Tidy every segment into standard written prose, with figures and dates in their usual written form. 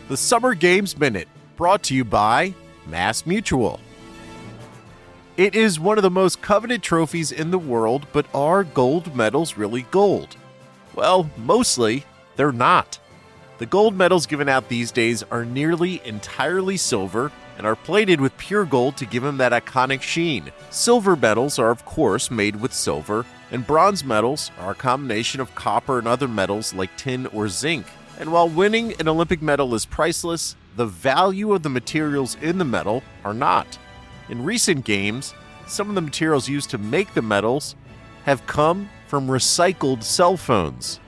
The Summer Games Minute, brought to you by Mass Mutual. It is one of the most coveted trophies in the world, but are gold medals really gold? Well, mostly, they're not. The gold medals given out these days are nearly entirely silver and are plated with pure gold to give them that iconic sheen. Silver medals are, of course, made with silver, and bronze medals are a combination of copper and other metals like tin or zinc. And while winning an Olympic medal is priceless, the value of the materials in the medal are not. In recent games, some of the materials used to make the medals have come from recycled cell phones.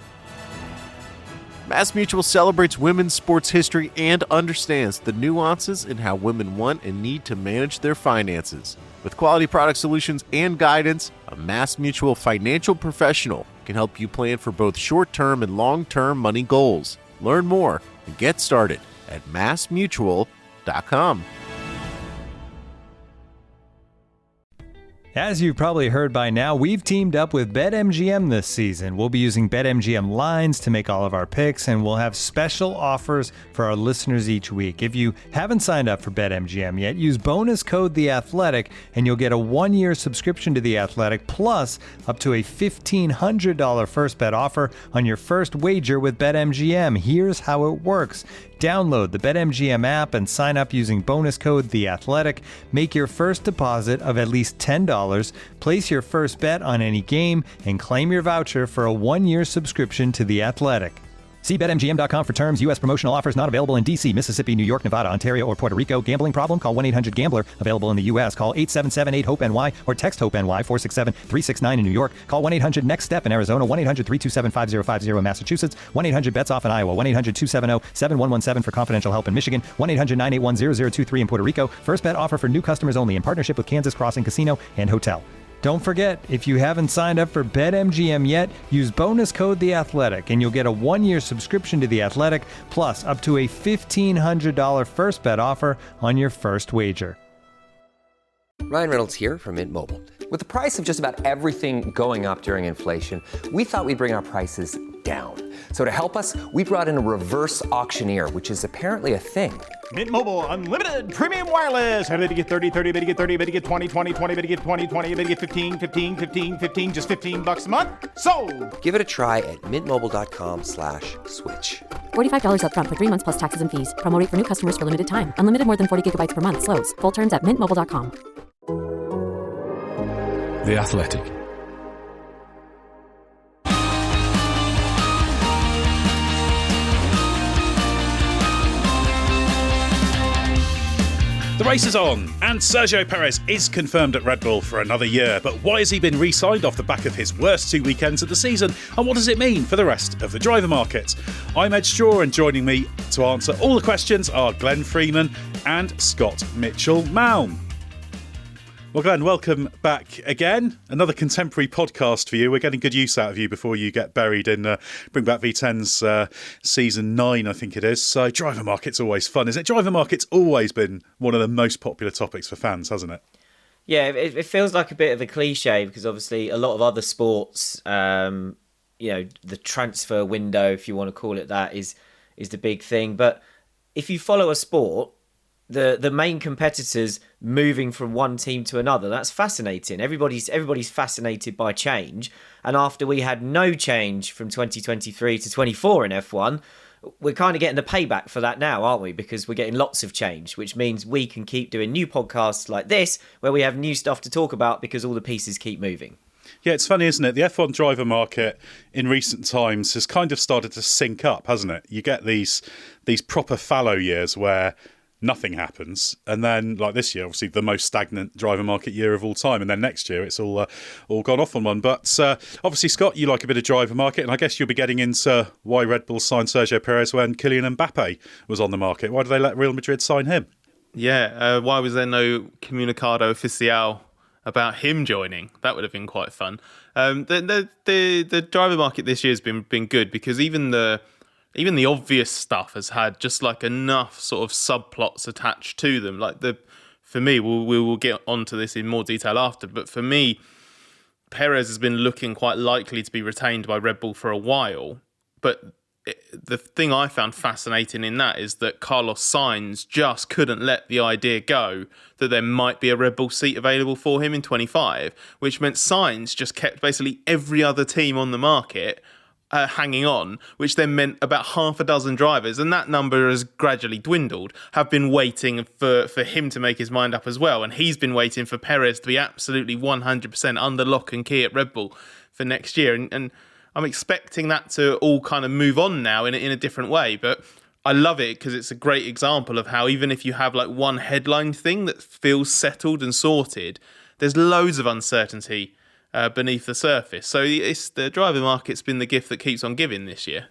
Mass Mutual celebrates women's sports history and understands the nuances in how women want and need to manage their finances. With quality product solutions and guidance, a Mass Mutual financial professional can help you plan for both short-term and long-term money goals. Learn more and get started at massmutual.com. As you've probably heard by now, we've teamed up with BetMGM this season. We'll be using BetMGM lines to make all of our picks, and we'll have special offers for our listeners each week. If you haven't signed up for BetMGM yet, use bonus code The Athletic, and you'll get a 1-year subscription to The Athletic, plus up to a $1,500 first bet offer on your first wager with BetMGM. Here's how it works. Download the BetMGM app and sign up using bonus code The Athletic. Make your first deposit of at least $10. Place your first bet on any game and claim your voucher for a 1-year subscription to The Athletic. See BetMGM.com for terms. U.S. promotional offers not available in D.C., Mississippi, New York, Nevada, Ontario, or Puerto Rico. Gambling problem? Call 1-800-GAMBLER. Available in the U.S. Call 877-8-HOPE-NY or text HOPE-NY 467-369 in New York. Call 1-800-NEXT-STEP in Arizona. 1-800-327-5050 in Massachusetts. 1-800-BETS-OFF in Iowa. 1-800-270-7117 for confidential help in Michigan. 1-800-981-0023 in Puerto Rico. First bet offer for new customers only in partnership with Kansas Crossing Casino and Hotel. Don't forget, if you haven't signed up for BetMGM yet, use bonus code The Athletic, and you'll get a 1-year subscription to The Athletic, plus up to a $1,500 first bet offer on your first wager. Ryan Reynolds here from Mint Mobile. With the price of just about everything going up during inflation, we thought we'd bring our prices down. So to help us, we brought in a reverse auctioneer, which is apparently a thing. Mint Mobile Unlimited Premium Wireless. How to get 30, 30, bit to get 30, bit to get 20, 20, 20, bit to get 20, 20, bit to get 15, 15, 15, 15, just $15 a month? Sold! Give it a try at mintmobile.com/switch. $45 up front for 3 months plus taxes and fees. Promo rate for new customers for limited time. Unlimited more than 40 gigabytes per month. Slows full terms at mintmobile.com. The Athletic. The race is on, and Sergio Perez is confirmed at Red Bull for another year. But why has he been re-signed off the back of his worst 2 weekends of the season? And what does it mean for the rest of the driver market? I'm Edd Straw, and joining me to answer all the questions are Glenn Freeman and Scott Mitchell-Malm. Well, Glenn, welcome back again. Another contemporary podcast for you. We're getting good use out of you before you get buried in Bring Back V10's season 9, I think it is. So driver market's always fun, isn't it? Driver market's always been one of the most popular topics for fans, hasn't it? Yeah, it feels like a bit of a cliche because obviously a lot of other sports, the transfer window, if you want to call it that, is the big thing. But if you follow a sport, the main competitors moving from one team to another, that's fascinating. Everybody's fascinated by change, and after we had no change from 2023 to 24 in F1, we're kind of getting the payback for that now, aren't we? Because we're getting lots of change, which means we can keep doing new podcasts like this where we have new stuff to talk about because all the pieces keep moving. Yeah, it's funny, isn't it? The F1 driver market in recent times has kind of started to sync up, hasn't it? You get these proper fallow years where nothing happens, and then like this year, obviously the most stagnant driver market year of all time, and then next year it's all gone off on one. But obviously, Scott, you like a bit of driver market, and I guess you'll be getting into why Red Bull signed Sergio Perez when Kylian Mbappe was on the market. Why did they let Real Madrid sign him? Yeah, why was there no comunicado oficial about him joining? That would have been quite fun. The driver market this year has been good because even the obvious stuff has had just like enough sort of subplots attached to them. Like for me, we will get onto this in more detail after, but for me, Perez has been looking quite likely to be retained by Red Bull for a while, but the thing I found fascinating in that is that Carlos Sainz just couldn't let the idea go that there might be a Red Bull seat available for him in 25, which meant Sainz just kept basically every other team on the market hanging on, which then meant about half a dozen drivers, and that number has gradually dwindled, have been waiting for him to make his mind up as well. And he's been waiting for Perez to be absolutely 100% under lock and key at Red Bull for next year. And I'm expecting that to all kind of move on now in a different way. But I love it because it's a great example of how even if you have like one headline thing that feels settled and sorted, there's loads of uncertainty beneath the surface. So it's the driver market's been the gift that keeps on giving this year.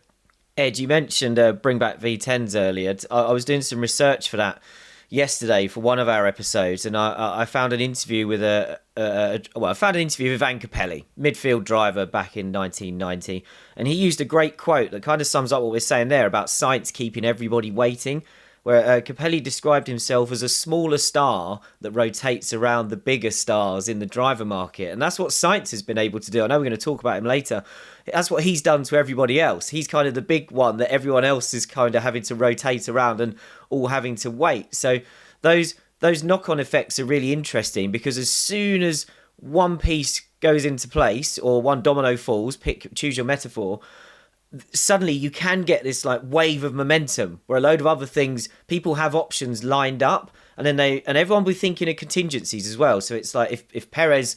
Ed, you mentioned bring back V10s earlier. I was doing some research for that yesterday for one of our episodes, and I found an interview with I found an interview with Van Capelli, midfield driver back in 1990, and he used a great quote that kind of sums up what we're saying there about Sainz keeping everybody waiting, where Capelli described himself as a smaller star that rotates around the bigger stars in the driver market. And that's what Sainz has been able to do. I know we're going to talk about him later. That's what he's done to everybody else. He's kind of the big one that everyone else is kind of having to rotate around and all having to wait. So those knock-on effects are really interesting, because as soon as one piece goes into place or one domino falls, choose your metaphor, suddenly you can get this like wave of momentum where a load of other things, people have options lined up, and then everyone will be thinking of contingencies as well. So it's like if Perez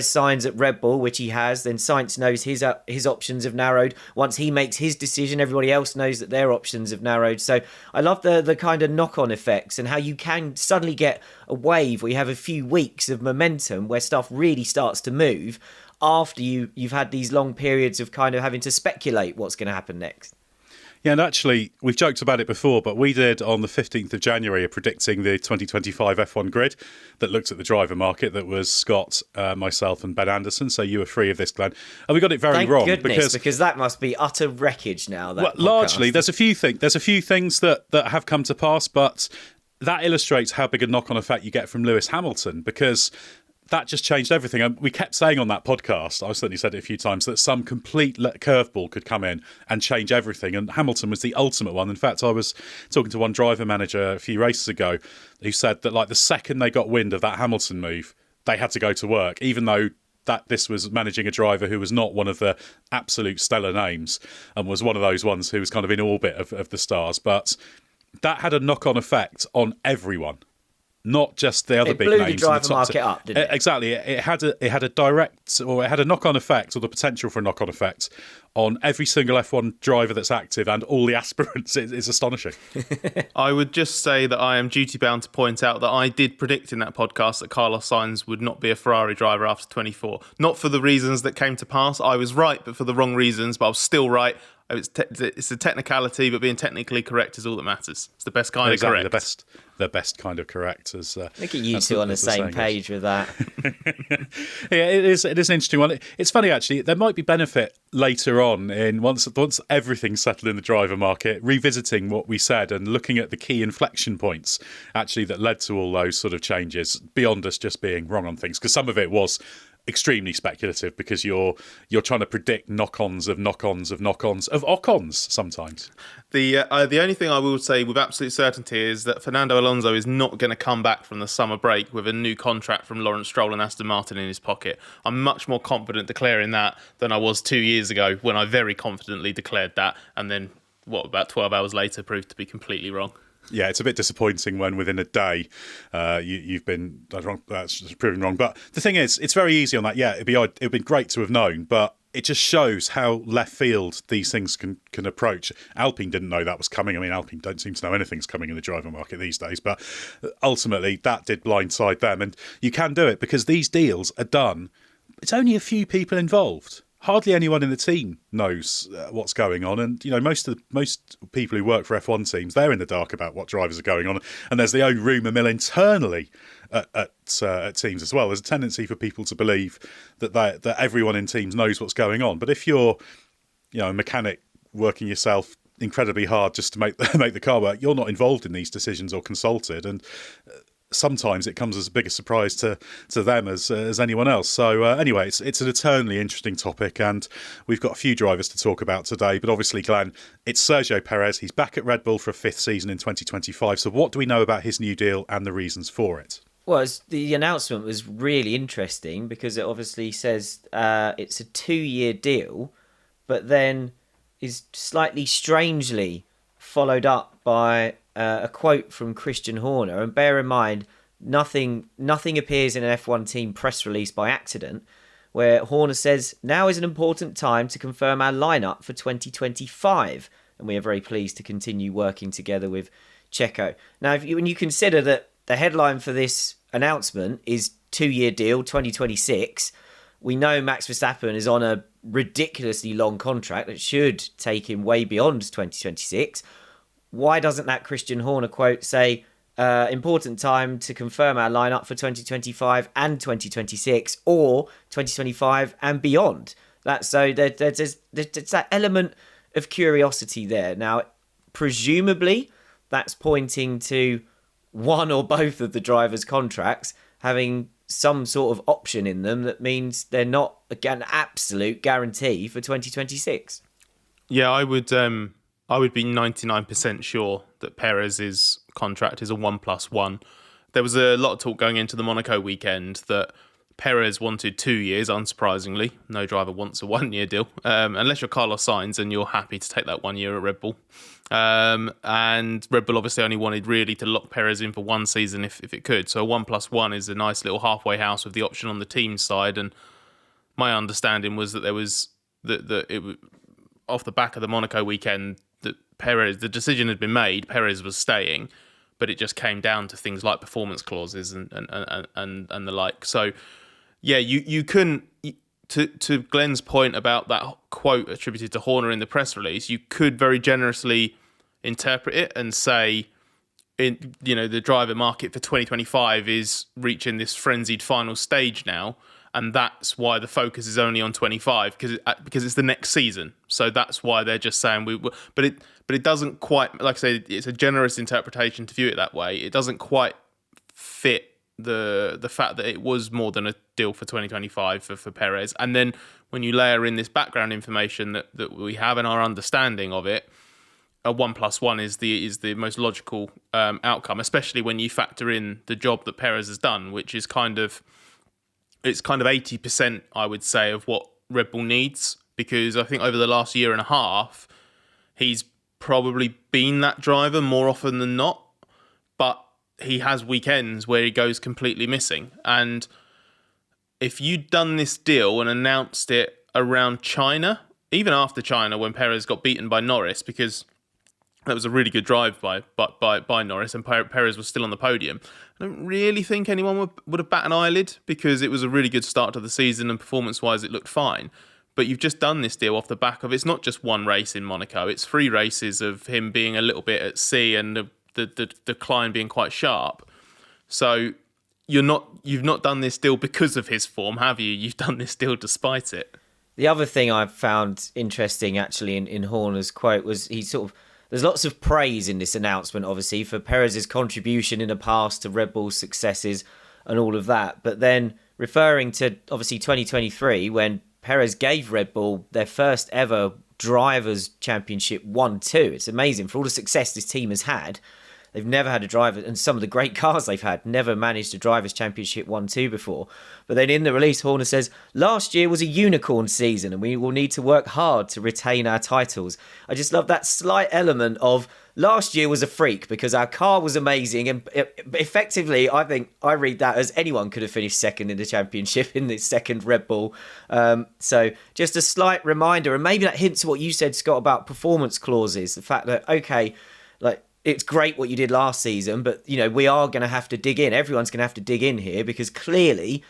signs at Red Bull, which he has, then Sainz knows his options have narrowed. Once he makes his decision, everybody else knows that their options have narrowed. So I love the kind of knock-on effects and how you can suddenly get a wave where you have a few weeks of momentum where stuff really starts to move after you've had these long periods of kind of having to speculate what's going to happen next. Yeah, and actually, we've joked about it before, but we did on the 15th of January predicting the 2025 F1 grid that looked at the driver market. That was Scott, myself and Ben Anderson. So you were free of this, Glenn. And we got it very wrong. Thank goodness, because that must be utter wreckage now. Largely, there's a few things that have come to pass, but that illustrates how big a knock-on effect you get from Lewis Hamilton, because that just changed everything. And we kept saying on that podcast, I certainly said it a few times, that some complete curveball could come in and change everything. And Hamilton was the ultimate one. In fact, I was talking to one driver manager a few races ago who said that like the second they got wind of that Hamilton move, they had to go to work, even though that this was managing a driver who was not one of the absolute stellar names and was one of those ones who was kind of in orbit of the stars. But that had a knock-on effect on everyone. Not just the other big names. It blew the driver market up, didn't it? Exactly. It had a direct, or it had a knock-on effect, or the potential for a knock-on effect on every single F1 driver that's active and all the aspirants. It's astonishing. I would just say that I am duty-bound to point out that I did predict in that podcast that Carlos Sainz would not be a Ferrari driver after 24. Not for the reasons that came to pass. I was right, but for the wrong reasons. But I was still right. It's a technicality, but being technically correct is all that matters. It's the best kind of correct. The best kind of correct. Look at you two on the same page with that. Yeah, it is an interesting one. It's funny, actually. There might be benefit later on in once everything's settled in the driver market, revisiting what we said and looking at the key inflection points actually that led to all those sort of changes beyond us just being wrong on things, because some of it was extremely speculative, because you're trying to predict knock-ons of Ocons sometimes. The only thing I will say with absolute certainty is that Fernando Alonso is not going to come back from the summer break with a new contract from Lawrence Stroll and Aston Martin in his pocket. I'm much more confident declaring that than I was 2 years ago, when I very confidently declared that, and then about 12 hours later proved to be completely wrong. Yeah, it's a bit disappointing when within a day you've been wrong. That's just proven wrong. But the thing is, it's very easy on that. Yeah, it'd be great to have known, but it just shows how left field these things can approach. Alpine didn't know that was coming. I mean, Alpine don't seem to know anything's coming in the driver market these days, but ultimately that did blindside them. And you can do it because these deals are done. It's only a few people involved. Hardly anyone in the team knows what's going on, and most people who work for F1 teams, they're in the dark about what drivers are going on. And there's the own rumour mill internally at teams as well. There's a tendency for people to believe that everyone in teams knows what's going on. But if you're, a mechanic working yourself incredibly hard just to make the car work, you're not involved in these decisions or consulted. And sometimes it comes as a bigger surprise to them as anyone else. So anyway, it's an eternally interesting topic, and we've got a few drivers to talk about today. But obviously, Glenn, it's Sergio Perez. He's back at Red Bull for a 5th season in 2025. So what do we know about his new deal and the reasons for it? Well, the announcement was really interesting because it obviously says it's a 2-year deal, but then is slightly strangely followed up by a quote from Christian Horner. And bear in mind, nothing appears in an F1 team press release by accident, where Horner says, "Now is an important time to confirm our lineup for 2025, and we are very pleased to continue working together with Checo." Now, when you consider that the headline for this announcement is 2-year deal, 2026, we know Max Verstappen is on a ridiculously long contract that should take him way beyond 2026. Why doesn't that Christian Horner quote say, important time to confirm our lineup for 2025 and 2026, or 2025 and beyond? There's that element of curiosity there. Now, presumably, that's pointing to one or both of the drivers' contracts having some sort of option in them that means they're not an absolute guarantee for 2026. Yeah, I would be 99% sure that Perez's contract is a 1+1. There was a lot of talk going into the Monaco weekend that Perez wanted 2 years, unsurprisingly. No driver wants a 1-year deal, unless you're Carlos Sainz and you're happy to take that 1 year at Red Bull. And Red Bull obviously only wanted really to lock Perez in for 1 season if it could. So a 1+1 is a nice little halfway house with the option on the team side. And my understanding was that there was off the back of the Monaco weekend that Perez, the decision had been made, Perez was staying, but it just came down to things like performance clauses and the like. So yeah, you couldn't, to Glenn's point about that quote attributed to Horner in the press release, you could very generously interpret it and say, the driver market for 2025 is reaching this frenzied final stage now, and that's why the focus is only on 25 because it's the next season. So that's why they're just saying but it doesn't quite, like I say, it's a generous interpretation to view it that way. It doesn't quite fit the fact that it was more than a deal for 2025 for Perez. And then when you layer in this background information that we have and our understanding of it, a 1+1 is the most logical outcome, especially when you factor in the job that Perez has done, which is kind of 80%, I would say, of what Red Bull needs, because I think over the last year and a half, he's probably been that driver more often than not, but he has weekends where he goes completely missing. And if you'd done this deal and announced it around China, even after China when Perez got beaten by Norris, because that was a really good drive by Norris and Perez was still on the podium, I don't really think anyone would have bat an eyelid, because it was a really good start to the season and performance-wise it looked fine. But you've just done this deal off the back of, it's not just 1 race in Monaco, it's 3 races of him being a little bit at sea and the decline being quite sharp. So you've not done this deal because of his form, have you? You've done this deal despite it. The other thing I found interesting actually in Horner's quote was there's lots of praise in this announcement, obviously, for Perez's contribution in the past to Red Bull's successes and all of that. But then referring to, obviously, 2023, when Perez gave Red Bull their first ever Drivers' Championship 1-2. It's amazing. For all the success this team has had, they've never had a driver, and some of the great cars they've had, never managed a Drivers' Championship 1-2 before. But then in the release, Horner says, last year was a unicorn season and we will need to work hard to retain our titles. I just love that slight element of last year was a freak because our car was amazing. And effectively, I think I read that as anyone could have finished second in the championship in this second Red Bull. So just a slight reminder, and maybe that hints at what you said, Scott, about performance clauses. The fact that, okay, like, it's great what you did last season, but, we are going to have to dig in. Everyone's going to have to dig in here because clearly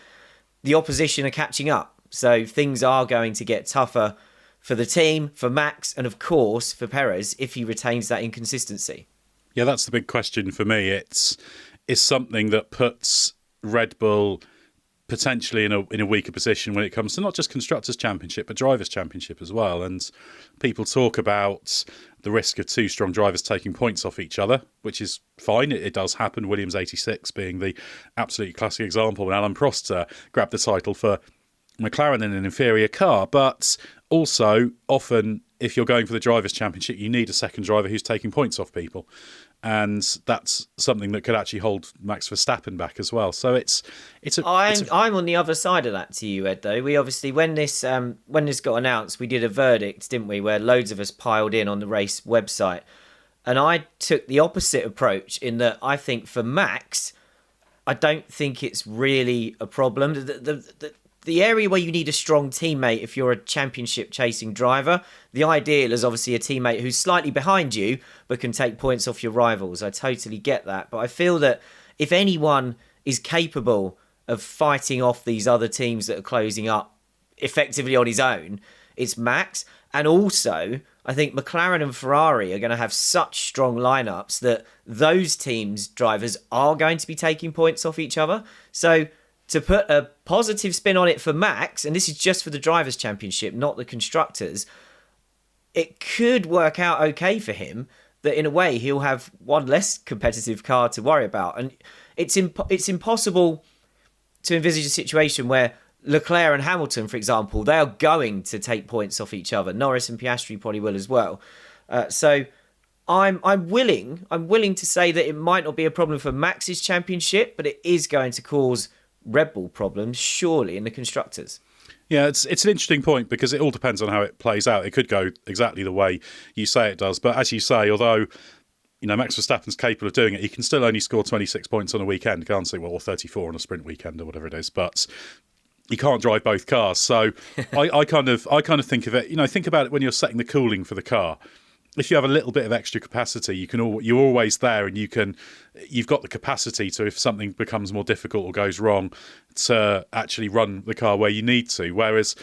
the opposition are catching up. So things are going to get tougher for the team, for Max, and of course for Perez if he retains that inconsistency. Yeah, that's the big question for me. It's something that puts Red Bull potentially in a weaker position when it comes to not just Constructors' Championship, but Drivers' Championship as well. And people talk about the risk of two strong drivers taking points off each other, which is fine. It does happen. Williams 86 being the absolutely classic example when Alan Prost grabbed the title for McLaren in an inferior car. But also, often, if you're going for the Drivers' Championship, you need a second driver who's taking points off people. And that's something that could actually hold Max Verstappen back as well. So I'm on the other side of that to you, Ed. Though we obviously when this got announced, we did a verdict, didn't we? Where loads of us piled in on the race website, and I took the opposite approach in that I think for Max, I don't think it's really a problem. The area where you need a strong teammate if you're a championship chasing driver, the ideal is obviously a teammate who's slightly behind you but can take points off your rivals. I totally get that. But I feel that if anyone is capable of fighting off these other teams that are closing up effectively on his own, it's Max. And also, I think McLaren and Ferrari are going to have such strong lineups that those teams' drivers are going to be taking points off each other. So to put a positive spin on it for Max, and this is just for the Drivers' Championship, not the Constructors, it could work out okay for him that in a way he'll have one less competitive car to worry about. And it's impossible to envisage a situation where Leclerc and Hamilton, for example, they are going to take points off each other. Norris and Piastri probably will as well. So I'm willing to say that it might not be a problem for Max's championship, but it is going to cause Red Bull problems, surely, in the Constructors. Yeah, it's an interesting point because it all depends on how it plays out. It could go exactly the way you say it does. But as you say, although Max Verstappen's capable of doing it, he can still only score 26 points on a weekend, can't he? Well, or 34 on a sprint weekend or whatever it is. But he can't drive both cars. So I kind of think of it, think about it when you're setting the cooling for the car. If you have a little bit of extra capacity, you're always there, and you've got the capacity to, if something becomes more difficult or goes wrong, to actually run the car where you need to. Whereas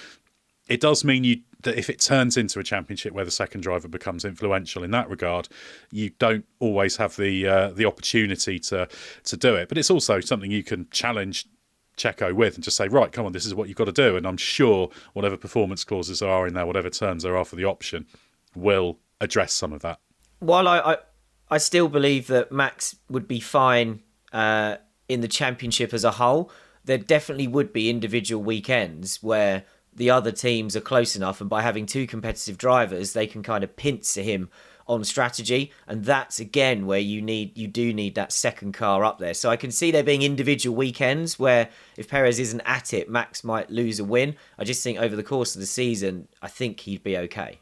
it does mean that if it turns into a championship where the second driver becomes influential in that regard, you don't always have the opportunity to do it. But it's also something you can challenge Checo with and just say, right, come on, this is what you've got to do. And I'm sure whatever performance clauses there are in there, whatever terms there are for the option, will address some of that. While I still believe that Max would be fine in the championship as a whole, there definitely would be individual weekends where the other teams are close enough, and by having two competitive drivers, they can kind of pincer him on strategy, and that's again where you do need that second car up there. So I can see there being individual weekends where if Perez isn't at it, Max might lose a win. I just think over the course of the season, I think he'd be okay.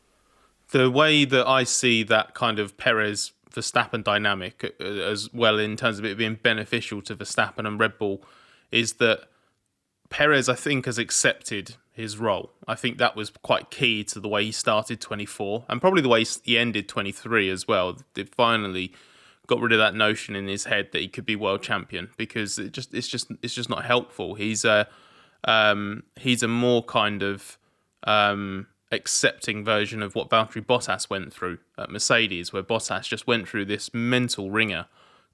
The way that I see that kind of Perez-Verstappen dynamic as well, in terms of it being beneficial to Verstappen and Red Bull, is that Perez, I think, has accepted his role. I think that was quite key to the way he started 24 and probably the way he ended 23 as well. It finally got rid of that notion in his head that he could be world champion, because it's just not helpful. He's a more kind of accepting version of what Valtteri Bottas went through at Mercedes, where Bottas just went through this mental ringer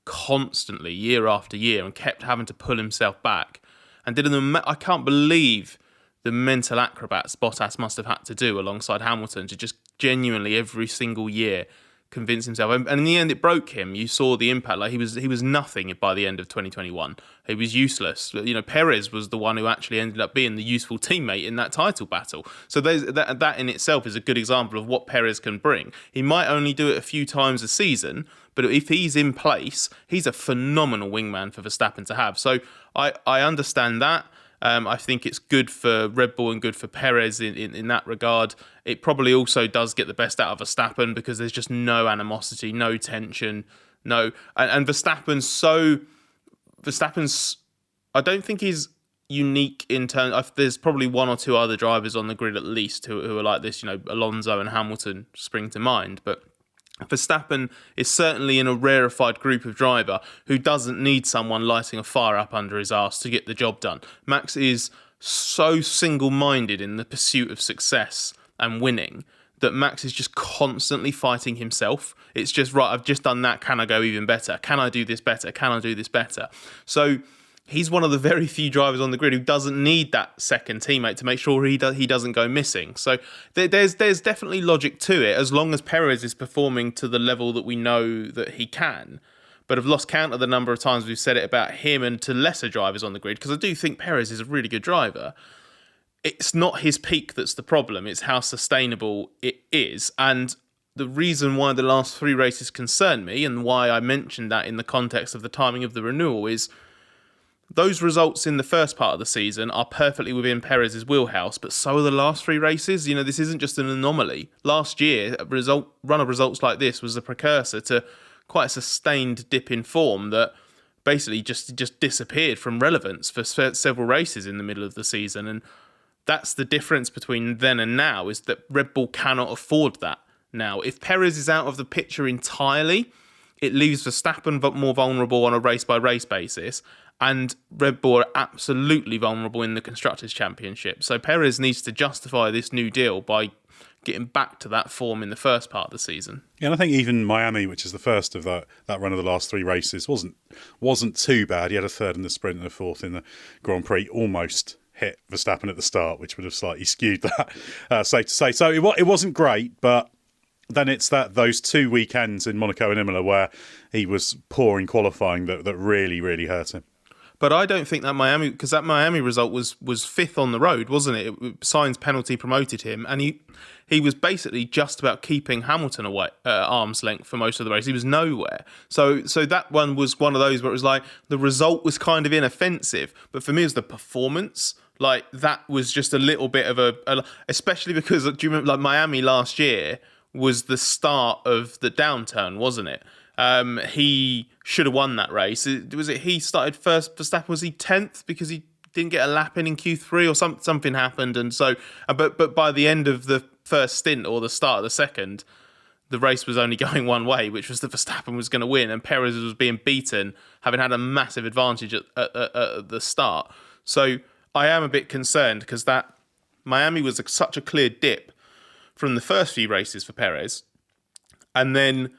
constantly, year after year, and kept having to pull himself back. And I can't believe the mental acrobats Bottas must have had to do alongside Hamilton to just genuinely every single year convince himself. And in the end, it broke him. You saw the impact. Like he was nothing by the end of 2021. He was useless. Perez was the one who actually ended up being the useful teammate in that title battle. So that in itself is a good example of what Perez can bring. He might only do it a few times a season, but if he's in place, he's a phenomenal wingman for Verstappen to have. So I understand that. I think it's good for Red Bull and good for Perez in that regard. It probably also does get the best out of Verstappen because there's just no animosity, no tension, no. And Verstappen's, I don't think he's unique in terms. There's probably one or two other drivers on the grid at least who are like this. Alonso and Hamilton spring to mind, but Verstappen is certainly in a rarefied group of driver who doesn't need someone lighting a fire up under his arse to get the job done. Max is so single-minded in the pursuit of success and winning that Max is just constantly fighting himself. It's just, right, I've just done that. Can I go even better? Can I do this better? Can I do this better? So he's one of the very few drivers on the grid who doesn't need that second teammate to make sure he doesn't go missing. So there's definitely logic to it, as long as Perez is performing to the level that we know that he can. But I've lost count of the number of times we've said it about him and to lesser drivers on the grid, because I do think Perez is a really good driver. It's not his peak that's the problem, it's how sustainable it is. And the reason why the last 3 races concern me, and why I mentioned that in the context of the timing of the renewal, is those results in the first part of the season are perfectly within Perez's wheelhouse, but so are the last 3 races. You know, this isn't just an anomaly. Last year, a run of results like this was the precursor to quite a sustained dip in form that basically just disappeared from relevance for several races in the middle of the season. And that's the difference between then and now, is that Red Bull cannot afford that now. If Perez is out of the picture entirely, it leaves Verstappen more vulnerable on a race-by-race basis, and Red Bull are absolutely vulnerable in the Constructors' Championship. So Perez needs to justify this new deal by getting back to that form in the first part of the season. Yeah, and I think even Miami, which is the first of that run of the last 3 races, wasn't too bad. He had a third in the sprint and a fourth in the Grand Prix, almost hit Verstappen at the start, which would have slightly skewed that, safe to say. So it wasn't great, but then it's those 2 weekends in Monaco and Imola where he was poor in qualifying that really, really hurt him. But I don't think that Miami result was 5th on the road, wasn't it? Sainz penalty promoted him, and he was basically just about keeping Hamilton away arm's length for most of the race. He was nowhere. So that one was one of those where it was like the result was kind of inoffensive, but for me it was the performance. Like, that was just a little bit of a especially because, do you remember, like, Miami last year was the start of the downturn, wasn't it? He should have won that race. He started first? Verstappen, was he 10th because he didn't get a lap in Q3 or something happened? And so, but by the end of the first stint or the start of the second, the race was only going one way, which was that Verstappen was going to win, and Perez was being beaten, having had a massive advantage at the start. So I am a bit concerned because that Miami was such a clear dip from the first few races for Perez, and then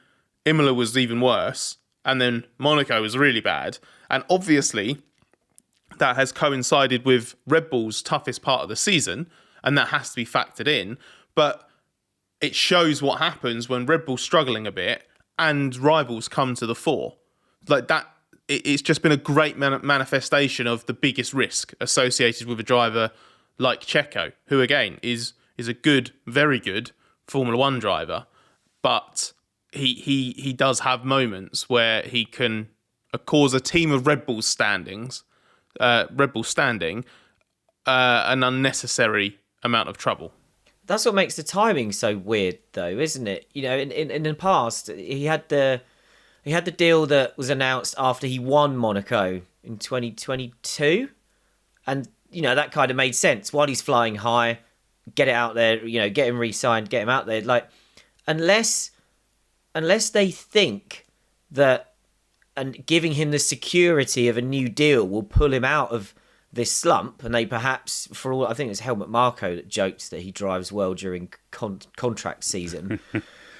Imola was even worse, and then Monaco was really bad. And obviously, that has coincided with Red Bull's toughest part of the season, and that has to be factored in. But it shows what happens when Red Bull's struggling a bit and rivals come to the fore. Like that, it's just been a great manifestation of the biggest risk associated with a driver like Checo, who again is a good, very good Formula One driver, but he does have moments where he can cause a team of Red Bull standing an unnecessary amount of trouble. That's what makes the timing so weird, though, isn't it? You know, in the past, he had the deal that was announced after he won Monaco in 2022, and you know that kind of made sense. While he's flying high, get it out there. You know, get him re-signed, get him out there. Like, unless they think that and giving him the security of a new deal will pull him out of this slump, and they perhaps, for all I think it's Helmut Marko that joked that he drives well during contract season.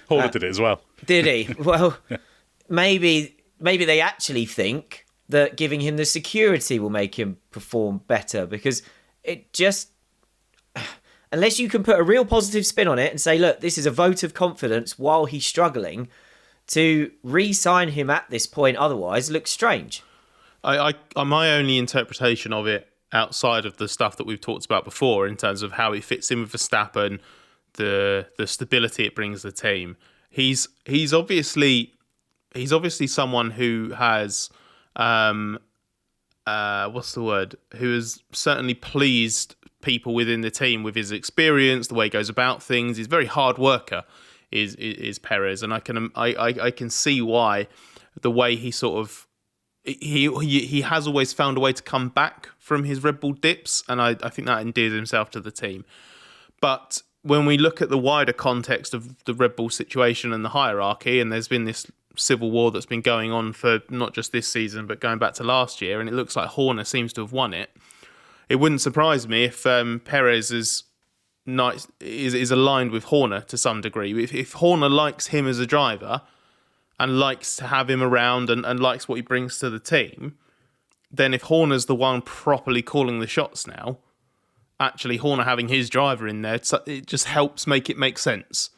Horner did it as well. Did he? Well, maybe they actually think that giving him the security will make him perform better, because it just, unless you can put a real positive spin on it and say, look, this is a vote of confidence while he's struggling, to re-sign him at this point otherwise looks strange. My only interpretation of it, outside of the stuff that we've talked about before in terms of how it fits in with Verstappen, the stability it brings the team, he's obviously someone who has who has certainly pleased people within the team with his experience, the way he goes about things. He's a very hard worker, is Perez, and I can see why the way he sort of he has always found a way to come back from his Red Bull dips, and I think that endears himself to the team. But when we look at the wider context of the Red Bull situation and the hierarchy, and there's been this civil war that's been going on for not just this season, but going back to last year, and it looks like Horner seems to have won it. It wouldn't surprise me if Perez is aligned with Horner to some degree. If Horner likes him as a driver and likes to have him around and likes what he brings to the team, then if Horner's the one properly calling the shots now, actually Horner having his driver in there, it just helps make it make sense,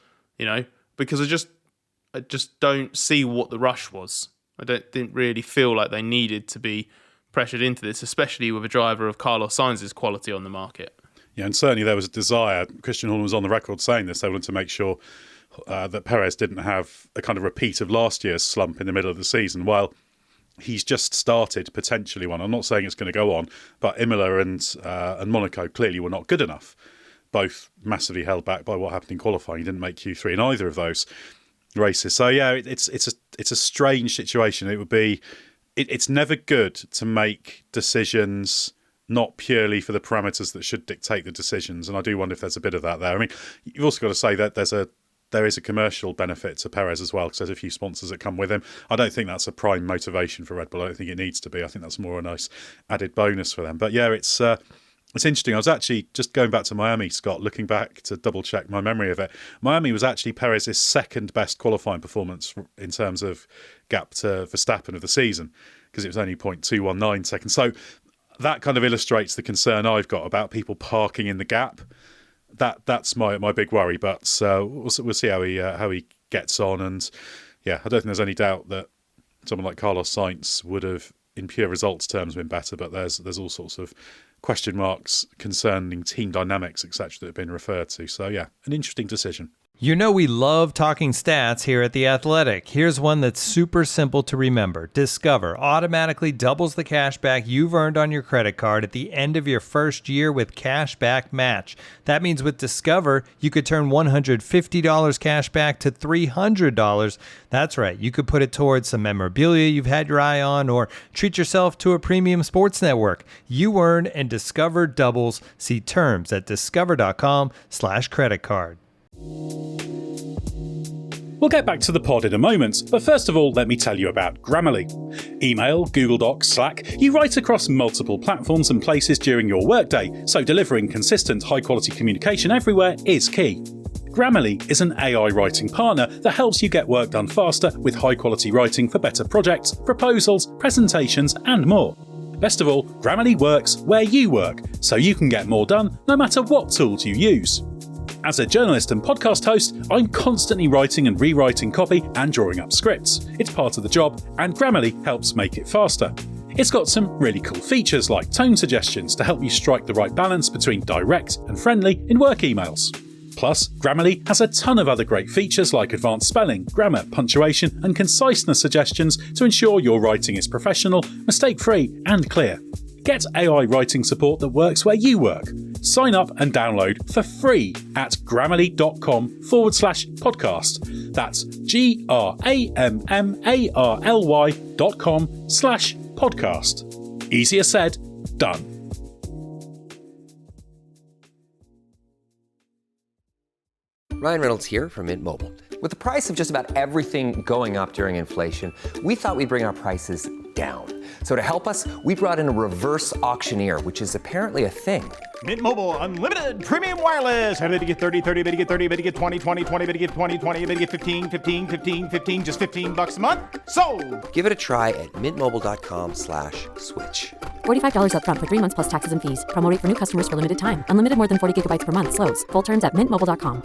because I just don't see what the rush was. Didn't really feel like they needed to be pressured into this, especially with a driver of Carlos Sainz's quality on the market. Yeah, and certainly there was a desire. Christian Horner was on the record saying this. They wanted to make sure that Perez didn't have a kind of repeat of last year's slump in the middle of the season. Well, he's just started potentially one. I'm not saying it's going to go on, but Imola and Monaco clearly were not good enough. Both massively held back by what happened in qualifying. He didn't make Q3 in either of those races. So yeah, it's a strange situation. It would be. It's never good to make decisions not purely for the parameters that should dictate the decisions, and I do wonder if there's a bit of that there. I mean, you've also got to say that there is a commercial benefit to Perez as well, because there's a few sponsors that come with him. I don't think that's a prime motivation for Red Bull. I don't think it needs to be. I think that's more a nice added bonus for them. But yeah, it's interesting. I was actually just going back to Miami, Scott, looking back to double check my memory of it. Miami was actually Perez's second best qualifying performance in terms of gap to Verstappen of the season, because it was only 0.219 seconds. So that kind of illustrates the concern I've got about people parking in the gap. That's my big worry. But we'll see how he gets on. And yeah, I don't think there's any doubt that someone like Carlos Sainz would have, in pure results terms, been better. But there's all sorts of question marks concerning team dynamics, etc., that have been referred to. So yeah, an interesting decision. You know we love talking stats here at The Athletic. Here's one that's super simple to remember. Discover automatically doubles the cash back you've earned on your credit card at the end of your first year with Cash Back Match. That means with Discover, you could turn $150 cash back to $300. That's right, you could put it towards some memorabilia you've had your eye on, or treat yourself to a premium sports network. You earn and Discover doubles. See terms at discover.com/creditcard. We'll get back to the pod in a moment, but first of all, let me tell you about Grammarly. Email, Google Docs, Slack, you write across multiple platforms and places during your workday, so delivering consistent, high-quality communication everywhere is key. Grammarly is an AI writing partner that helps you get work done faster with high-quality writing for better projects, proposals, presentations, and more. Best of all, Grammarly works where you work, so you can get more done no matter what tools you use. As a journalist and podcast host, I'm constantly writing and rewriting copy and drawing up scripts. It's part of the job, and Grammarly helps make it faster. It's got some really cool features like tone suggestions to help you strike the right balance between direct and friendly in work emails. Plus, Grammarly has a ton of other great features like advanced spelling, grammar, punctuation, and conciseness suggestions to ensure your writing is professional, mistake-free, and clear. Get AI writing support that works where you work. Sign up and download for free at grammarly.com/podcast. That's GRAMMARLY.com/podcast. Easier said, done. Ryan Reynolds here from Mint Mobile. With the price of just about everything going up during inflation, we thought we'd bring our prices down. So to help us, we brought in a reverse auctioneer, which is apparently a thing. Mint Mobile Unlimited Premium Wireless. How to get 30, 30, bit to get 30, bit to get 20, 20, 20, bit to get 20, 20, bit to get 15, 15, 15, 15, just $15 a month? Sold! Give it a try at mintmobile.com/switch. $45 up front for 3 months plus taxes and fees. Promo rate for new customers for limited time. Unlimited more than 40 gigabytes per month. Slows full terms at mintmobile.com.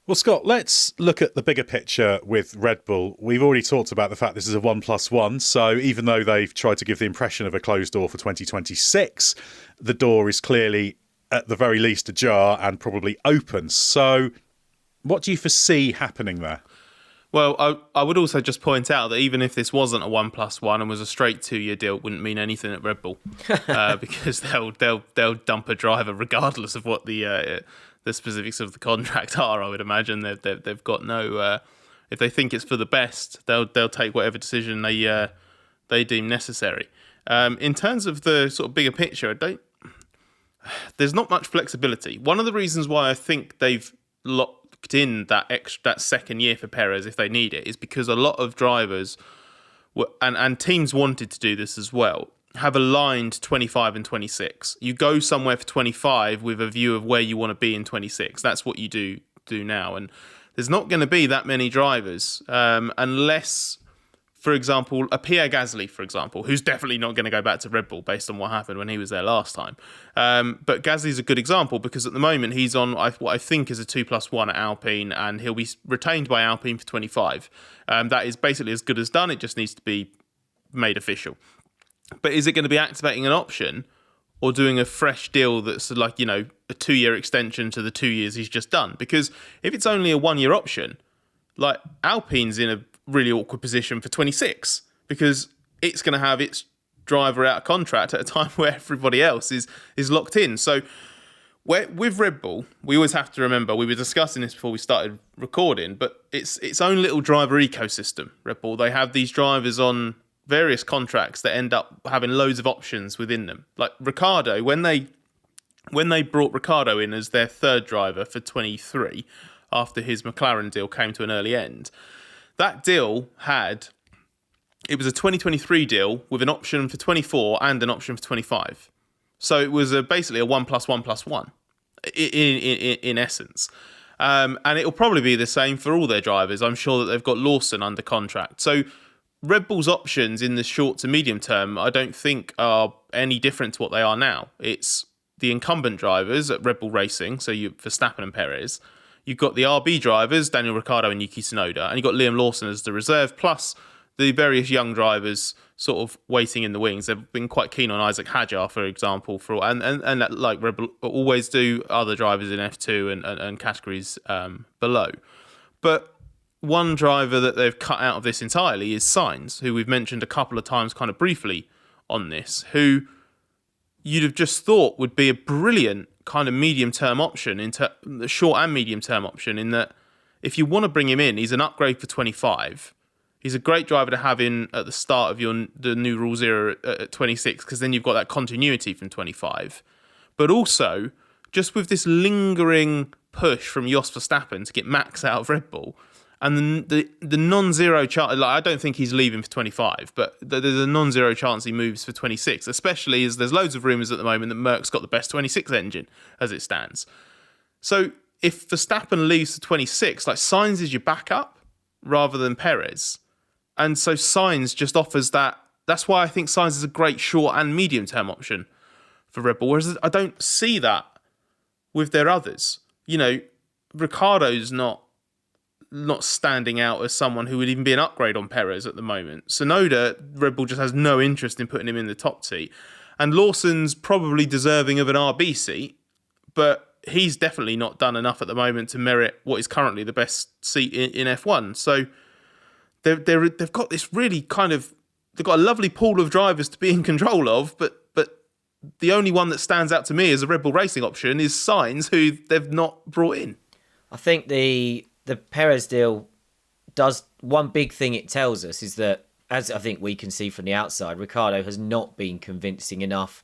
Well, Scott, let's look at the bigger picture with Red Bull. We've already talked about the fact this is a 1+1, so even though they've tried to give the impression of a closed door for 2026, the door is clearly, at the very least, ajar and probably open. So what do you foresee happening there? Well, I would also just point out that even if this wasn't a 1+1 and was a straight 2-year deal, it wouldn't mean anything at Red Bull because they'll dump a driver regardless of what the specifics of the contract are. I would imagine they've got no. If they think it's for the best, they'll take whatever decision they deem necessary. In terms of the sort of bigger picture, there's not much flexibility. One of the reasons why I think they've locked in that second year for Perez, if they need it, is because a lot of drivers and teams wanted to do this as well, have aligned 25 and 26. You go somewhere for 25 with a view of where you want to be in 26. That's what you do now. And there's not going to be that many drivers unless for example, a Pierre Gasly, for example, who's definitely not going to go back to Red Bull based on what happened when he was there last time. But Gasly's a good example because at the moment he's on what I think is a 2+1 at Alpine, and he'll be retained by Alpine for 25. That is basically as good as done. It just needs to be made official. But is it going to be activating an option or doing a fresh deal that's like, a 2-year extension to the 2 years he's just done? Because if it's only a 1-year option, like Alpine's in a really awkward position for 26 because it's going to have its driver out of contract at a time where everybody else is locked in. So with Red Bull, we always have to remember, we were discussing this before we started recording, but it's its own little driver ecosystem, Red Bull. They have these drivers on various contracts that end up having loads of options within them. Like Ricciardo, when they brought Ricciardo in as their third driver for 23 after his McLaren deal came to an early end, that deal it was a 2023 deal with an option for 24 and an option for 25. So it was basically a 1+1+1 in essence. And it'll probably be the same for all their drivers. I'm sure that they've got Lawson under contract. So Red Bull's options in the short to medium term, I don't think are any different to what they are now. It's the incumbent drivers at Red Bull Racing, so Verstappen and Perez. You've got the RB drivers, Daniel Ricciardo and Yuki Tsunoda, and you've got Liam Lawson as the reserve, plus the various young drivers sort of waiting in the wings. They've been quite keen on Isaac Hadjar, for example, and like Red Bull always do, other drivers in F2 and categories below. But one driver that they've cut out of this entirely is Sainz, who we've mentioned a couple of times kind of briefly on this, who you'd have just thought would be a brilliant kind of medium-term option, into the short and medium-term option, in that if you want to bring him in, he's an upgrade for 25. He's a great driver to have in at the start of the new rules era at 26, because then you've got that continuity from 25. But also, just with this lingering push from Jos Verstappen to get Max out of Red Bull, and the non-zero chance, like, I don't think he's leaving for 25, but there's a non-zero chance he moves for 26, especially as there's loads of rumours at the moment that Merck's got the best 26 engine as it stands. So if Verstappen leaves for 26, like, Sainz is your backup rather than Perez. And so Sainz just offers that. That's why I think Sainz is a great short and medium-term option for Red Bull, whereas I don't see that with their others. Ricciardo's not standing out as someone who would even be an upgrade on Perez at the moment. Tsunoda, Red Bull just has no interest in putting him in the top seat. And Lawson's probably deserving of an RB seat, but he's definitely not done enough at the moment to merit what is currently the best seat in F1. So they've got this really they've got a lovely pool of drivers to be in control of, but the only one that stands out to me as a Red Bull Racing option is Sainz, who they've not brought in. I think the Perez deal does one big thing. It tells us is that, as I think we can see from the outside, Ricciardo has not been convincing enough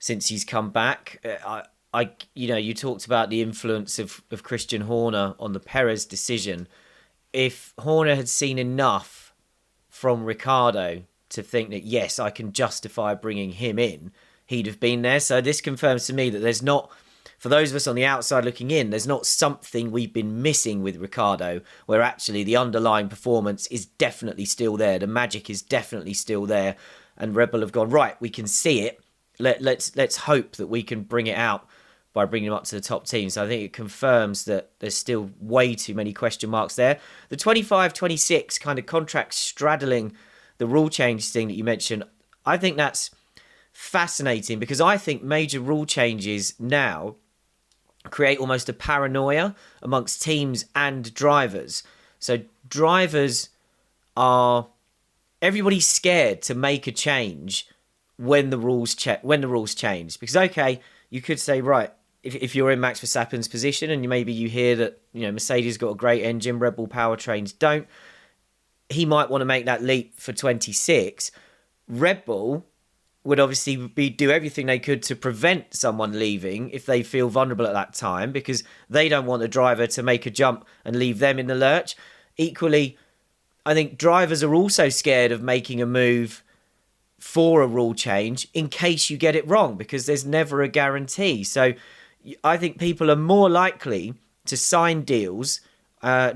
since he's come back. You talked about the influence of Christian Horner on the Perez decision. If Horner had seen enough from Ricciardo to think that, yes, I can justify bringing him in, he'd have been there. So this confirms to me that there's not, for those of us on the outside looking in, there's not something we've been missing with Ricciardo, where actually the underlying performance is definitely still there. The magic is definitely still there. And Red Bull have gone, right, we can see it. Let's hope that we can bring it out by bringing him up to the top team. So I think it confirms that there's still way too many question marks there. The 25-26 kind of contract straddling the rule change thing that you mentioned, I think that's fascinating, because I think major rule changes now create almost a paranoia amongst teams and drivers. So drivers everybody's scared to make a change when the rules change. Because, okay, you could say, right, if you're in Max Verstappen's position and maybe you hear that, Mercedes got a great engine, Red Bull powertrains don't, he might want to make that leap for 26. Red Bull would obviously do everything they could to prevent someone leaving if they feel vulnerable at that time, because they don't want the driver to make a jump and leave them in the lurch. Equally, I think drivers are also scared of making a move for a rule change in case you get it wrong, because there's never a guarantee. So I think people are more likely to sign deals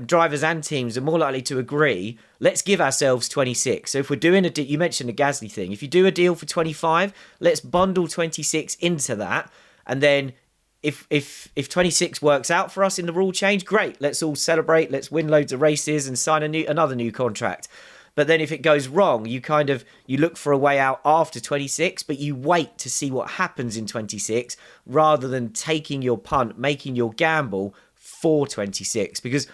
drivers and teams are more likely to agree, let's give ourselves 26. So if we're doing you mentioned the Gasly thing. If you do a deal for 25, let's bundle 26 into that. And then if 26 works out for us in the rule change, great. Let's all celebrate. Let's win loads of races and sign another new contract. But then if it goes wrong, you look for a way out after 26, but you wait to see what happens in 26 rather than taking your punt, making your gamble for 26. Because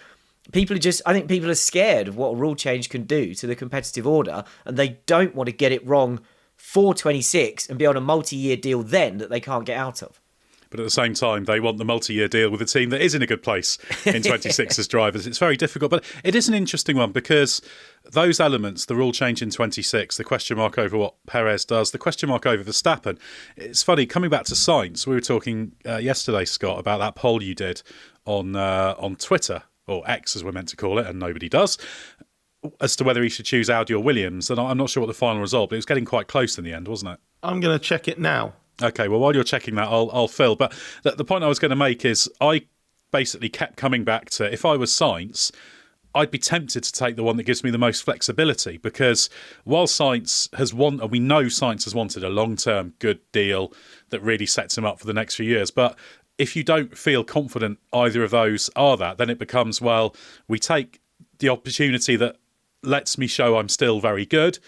I think people are scared of what a rule change can do to the competitive order, and they don't want to get it wrong for 26 and be on a multi-year deal then that they can't get out of. But at the same time, they want the multi-year deal with a team that is in a good place in 26 as drivers. It's very difficult, but it is an interesting one because those elements, the rule change in 26, the question mark over what Perez does, the question mark over Verstappen. It's funny, coming back to Sainz, we were talking yesterday, Scott, about that poll you did on Twitter, or X as we're meant to call it, and nobody does, as to whether he should choose Audi or Williams. And I'm not sure what the final result, but it was getting quite close in the end, wasn't it? I'm going to check it now. Okay, well, while you're checking that, I'll fill. But the point I was going to make is I basically kept coming back to, if I was Sainz, I'd be tempted to take the one that gives me the most flexibility, because while Sainz we know Sainz has wanted a long-term good deal that really sets him up for the next few years. But if you don't feel confident either of those are that, then it becomes, well, we take the opportunity that lets me show I'm still very good,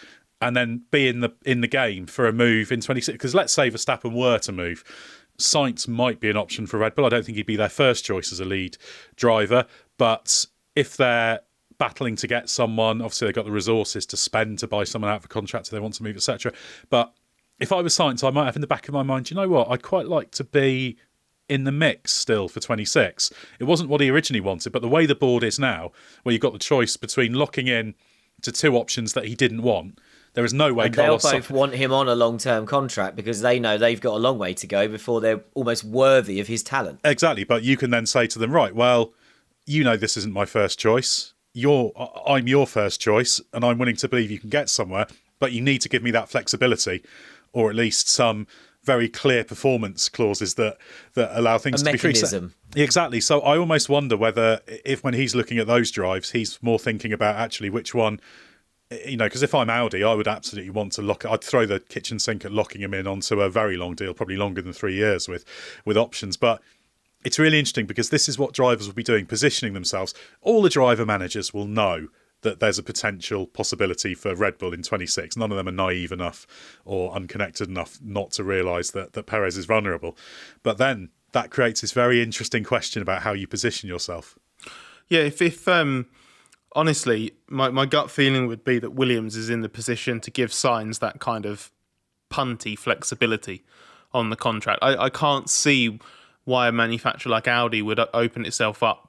and then be in the game for a move in 26. Because let's say Verstappen were to move, Sainz might be an option for Red Bull. I don't think he'd be their first choice as a lead driver. But if they're battling to get someone, obviously they've got the resources to spend to buy someone out of a contract if they want to move, etc. But if I was Sainz, I might have in the back of my mind, you know what, I'd quite like to be in the mix still for 26. It wasn't what he originally wanted, but the way the board is now, where you've got the choice between locking in to two options that he didn't want, there is no way. And they'll both want him on a long-term contract because they know they've got a long way to go before they're almost worthy of his talent. Exactly, but you can then say to them, right, well, you know this isn't my first choice. I'm your first choice, and I'm willing to believe you can get somewhere, but you need to give me that flexibility, or at least some very clear performance clauses that allow things to be free. Exactly. So I almost wonder whether, if when he's looking at those drives, he's more thinking about actually which one, because if I'm Audi, I would absolutely want to I'd throw the kitchen sink at locking him in onto a very long deal, probably longer than 3 years with options. But it's really interesting because this is what drivers will be doing, positioning themselves. All the driver managers will know that there's a potential possibility for Red Bull in 26. None of them are naive enough or unconnected enough not to realise that Perez is vulnerable. But then that creates this very interesting question about how you position yourself. Yeah, if honestly, my gut feeling would be that Williams is in the position to give Sainz that kind of punty flexibility on the contract. I can't see why a manufacturer like Audi would open itself up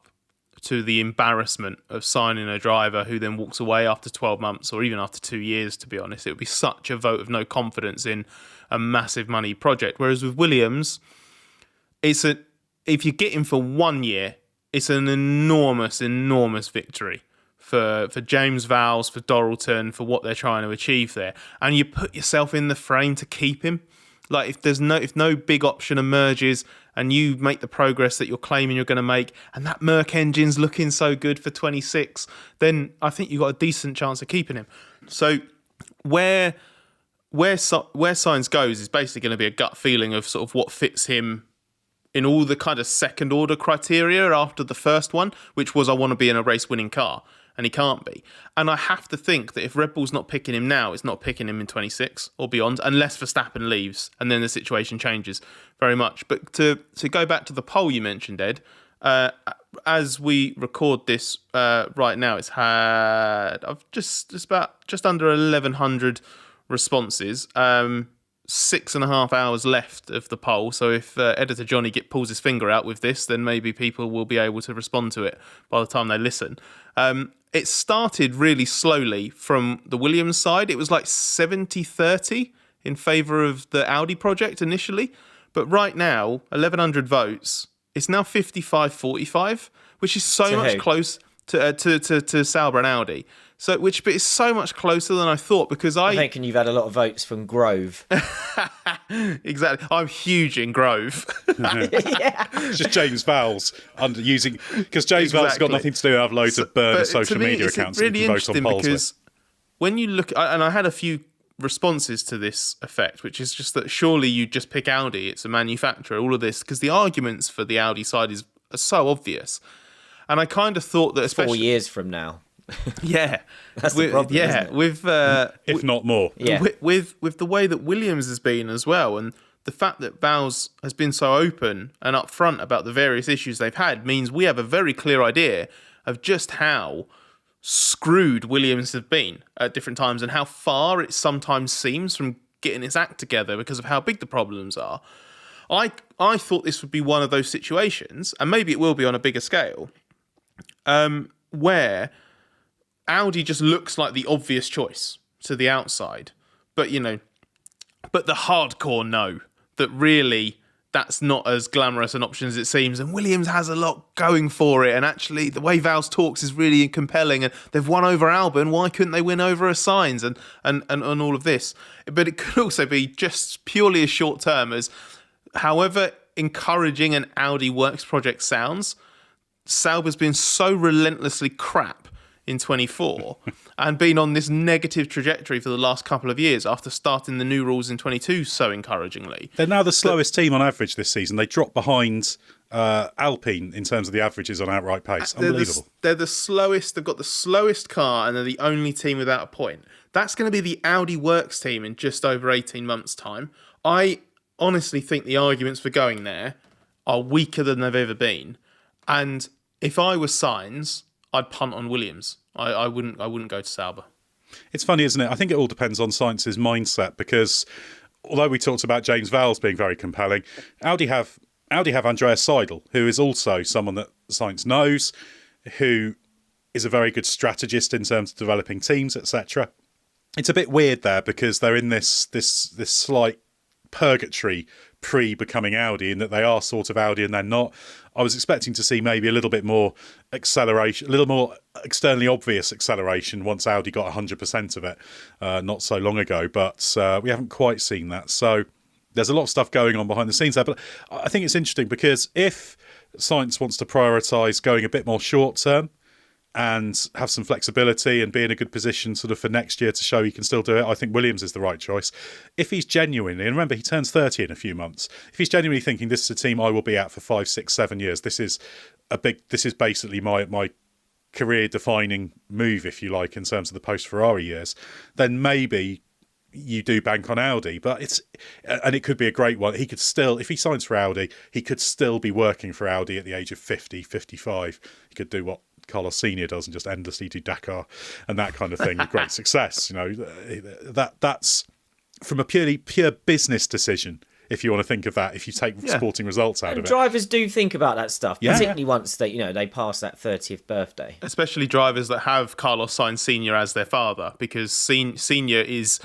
to the embarrassment of signing a driver who then walks away after 12 months or even after 2 years, to be honest. It would be such a vote of no confidence in a massive money project. Whereas with Williams, if you get him for 1 year, it's an enormous, enormous victory for James Vowles, for Doralton, for what they're trying to achieve there. And you put yourself in the frame to keep him. Like if no big option emerges and you make the progress that you're claiming you're going to make, and that Merc engine's looking so good for 26, then I think you've got a decent chance of keeping him. So where Sainz goes is basically going to be a gut feeling of sort of what fits him in all the kind of second order criteria after the first one, which was I want to be in a race winning car. And he can't be. And I have to think that if Red Bull's not picking him now, it's not picking him in 26 or beyond, unless Verstappen leaves, and then the situation changes very much. But to go back to the poll you mentioned, Ed, as we record this right now, it's had just under 1,100 responses. 6.5 hours left of the poll. So if editor Johnny pulls his finger out with this, then maybe people will be able to respond to it by the time they listen. It started really slowly from the Williams side. It was like 70-30 in favour of the Audi project initially. But right now, 1,100 votes, it's now 55-45, which is so much close to Sauber and Audi. But it's so much closer than I thought because I reckon you've had a lot of votes from Grove. Exactly. I'm huge in Grove. It's just James Vowles because James Vowles has got nothing to do and have loads of burner social media accounts really that you can vote on polls because with. When you look, and I had a few responses to this effect, which is just that surely you just pick Audi, it's a manufacturer, all of this, because the arguments for the Audi side are so obvious. And I kind of thought that especially 4 years from now. Yeah, that's the problem. Yeah, isn't it? If not more. Yeah. With the way that Williams has been as well, and the fact that Vowles has been so open and upfront about the various issues they've had means we have a very clear idea of just how screwed Williams have been at different times and how far it sometimes seems from getting its act together because of how big the problems are. I thought this would be one of those situations, and maybe it will be on a bigger scale, where Audi just looks like the obvious choice to the outside, but the hardcore know that really that's not as glamorous an option as it seems, and Williams has a lot going for it, and actually the way Vowles talks is really compelling, and they've won over Albon, why couldn't they win over a Sainz, and all of this? But it could also be just purely as short term as however encouraging an Audi Works project sounds, Sauber's been so relentlessly crap in 24 and been on this negative trajectory for the last couple of years after starting the new rules in 22 so encouragingly. They're now the slowest team on average this season. They dropped behind Alpine in terms of the averages on outright pace. Unbelievable. They're the slowest. They've got the slowest car and they're the only team without a point. That's going to be the Audi Works team in just over 18 months' time. I honestly think the arguments for going there are weaker than they've ever been. And if I was Sainz, I'd punt on Williams. I wouldn't go to Sauber. It's funny, isn't it? I think it all depends on Sainz's mindset because although we talked about James Vowles being very compelling, Audi have Andreas Seidel, who is also someone that Sainz knows, who is a very good strategist in terms of developing teams, etc. It's a bit weird there because they're in this slight purgatory pre-becoming Audi in that they are sort of Audi and they're not. I was expecting to see maybe a little bit more acceleration, a little more externally obvious acceleration once Audi got 100% of it not so long ago, but we haven't quite seen that. So there's a lot of stuff going on behind the scenes there, but I think it's interesting because if Sainz wants to prioritise going a bit more short-term and have some flexibility and be in a good position sort of for next year to show he can still do it, I think Williams is the right choice. If he's genuinely, and remember he turns 30 in a few months, if he's genuinely thinking this is a team I will be at for 5, 6, 7 years, this is basically my career defining move, if you like, in terms of the post Ferrari years, then maybe you do bank on Audi, but it could be a great one. He could still, if he signs for Audi, he could still be working for Audi at the age of 50, 55. He could do what Carlos Senior does and just endlessly do Dakar and that kind of thing with great success. That's from a pure business decision. If you want to think of that, if you take sporting results out of it, drivers do think about that stuff, Yeah. particularly once they pass that 30th birthday. Especially drivers that have Carlos Sainz Senior as their father, because Senior is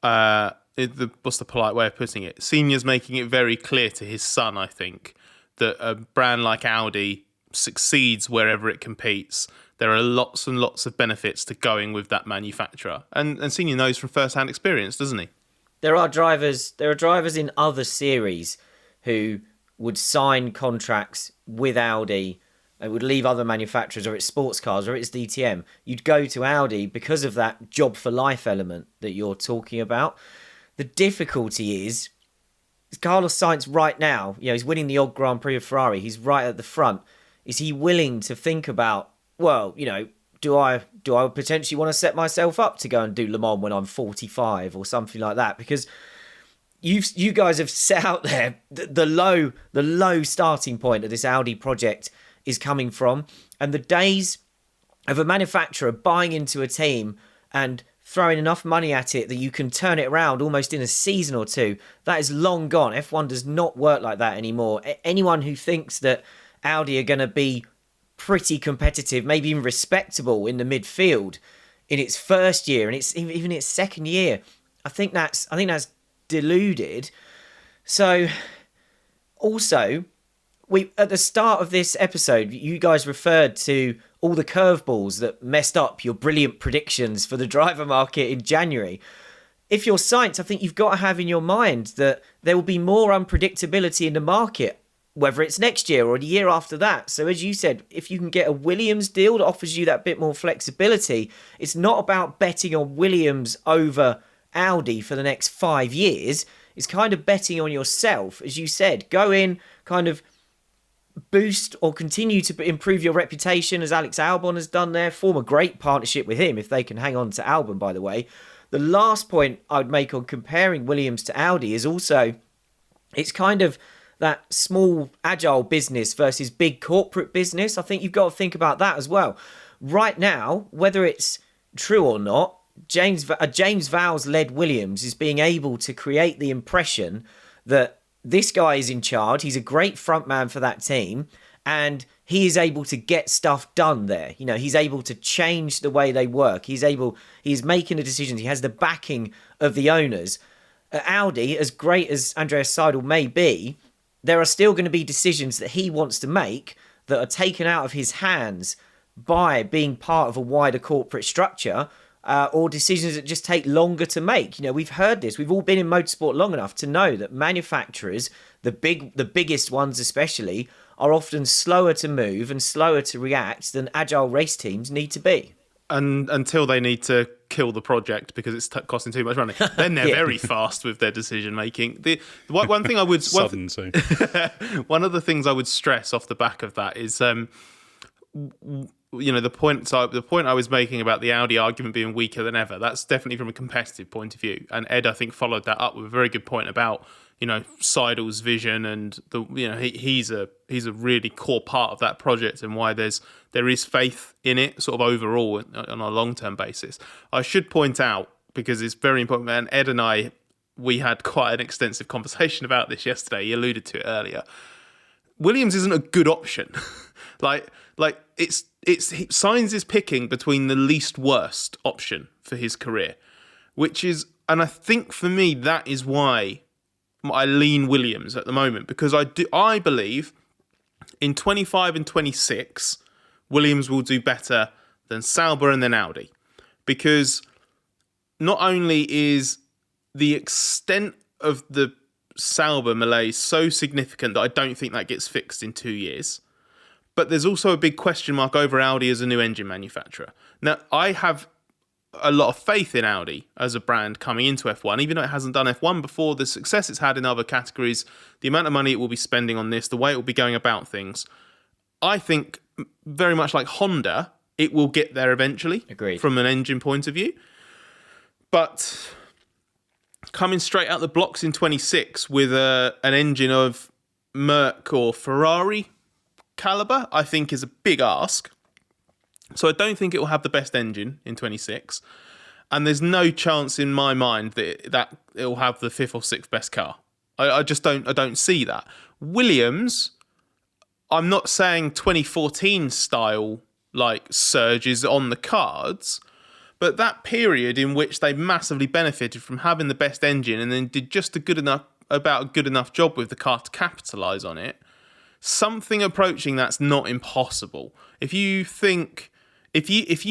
what's the polite way of putting it? Senior's making it very clear to his son, I think, that a brand like Audi succeeds wherever it competes. There are lots and lots of benefits to going with that manufacturer, and Senior knows from first-hand experience, doesn't he? There are drivers in other series who would sign contracts with Audi and would leave other manufacturers, or it's sports cars, or it's DTM. You'd go to Audi because of that job for life element that you're talking about. The difficulty is Carlos Sainz right now, he's winning the odd Grand Prix of Ferrari. He's right at the front. Is he willing to think about, do I potentially want to set myself up to go and do Le Mans when I'm 45 or something like that? Because you guys have set out there the low starting point of this Audi project is coming from, and the days of a manufacturer buying into a team and throwing enough money at it that you can turn it around almost in a season or two, that is long gone. F1 does not work like that anymore. Anyone who thinks that Audi are going to be pretty competitive, maybe even respectable in the midfield in its first year and even its second year, I think that's deluded. So also, we at the start of this episode, you guys referred to all the curveballs that messed up your brilliant predictions for the driver market in January. If you're Sainz, I think you've got to have in your mind that there will be more unpredictability in the market, whether it's next year or the year after that. So as you said, if you can get a Williams deal that offers you that bit more flexibility, it's not about betting on Williams over Audi for the next 5 years. It's kind of betting on yourself. As you said, go in, kind of boost or continue to improve your reputation as Alex Albon has done there. Form a great partnership with him if they can hang on to Albon, by the way. The last point I would make on comparing Williams to Audi is also it's kind of that small, agile business versus big corporate business. I think you've got to think about that as well. Right now, whether it's true or not, James Vowles-led Williams is being able to create the impression that this guy is in charge. He's a great frontman for that team, and he is able to get stuff done there. You know, he's able to change the way they work. He's making the decisions. He has the backing of the owners. At Audi, as great as Andreas Seidel may be, there are still going to be decisions that he wants to make that are taken out of his hands by being part of a wider corporate structure, or decisions that just take longer to make. You know, we've heard this. We've all been in motorsport long enough to know that manufacturers, the biggest ones especially, are often slower to move and slower to react than agile race teams need to be. And until they need to kill the project because it's costing too much money, then they're very fast with their decision making. One thing I would one of the things I would stress off the back of that is, you know, the point I was making about the Audi argument being weaker than ever. That's definitely from a competitive point of view. And Ed, I think, followed that up with a very good point about, you know, Seidel's vision and he's a really core part of that project and why there is faith in it sort of overall on a long-term basis. I should point out, because it's very important, and Ed and I, we had quite an extensive conversation about this yesterday. He alluded to it earlier. Williams isn't a good option. like it's Sainz is picking between the least worst option for his career, which is, and I think for me that is why I lean Williams at the moment, because I believe in 25 and 26 Williams will do better than Sauber and then Audi, because not only is the extent of the Sauber malaise so significant that I don't think that gets fixed in 2 years, but there's also a big question mark over Audi as a new engine manufacturer. Now, I have a lot of faith in Audi as a brand coming into F1, even though it hasn't done F1 before. The success it's had in other categories, the amount of money it will be spending on this, the way it will be going about things. I think, very much like Honda, it will get there eventually. Agreed. From an engine point of view. But coming straight out the blocks in 26 with an engine of Merc or Ferrari caliber, I think is a big ask. So I don't think it will have the best engine in 26. And there's no chance in my mind that it will have the 5th or 6th best car. I just don't see that. Williams, I'm not saying 2014 style like surge is on the cards, but that period in which they massively benefited from having the best engine and then did just a good enough job with the car to capitalise on it, something approaching that's not impossible. If you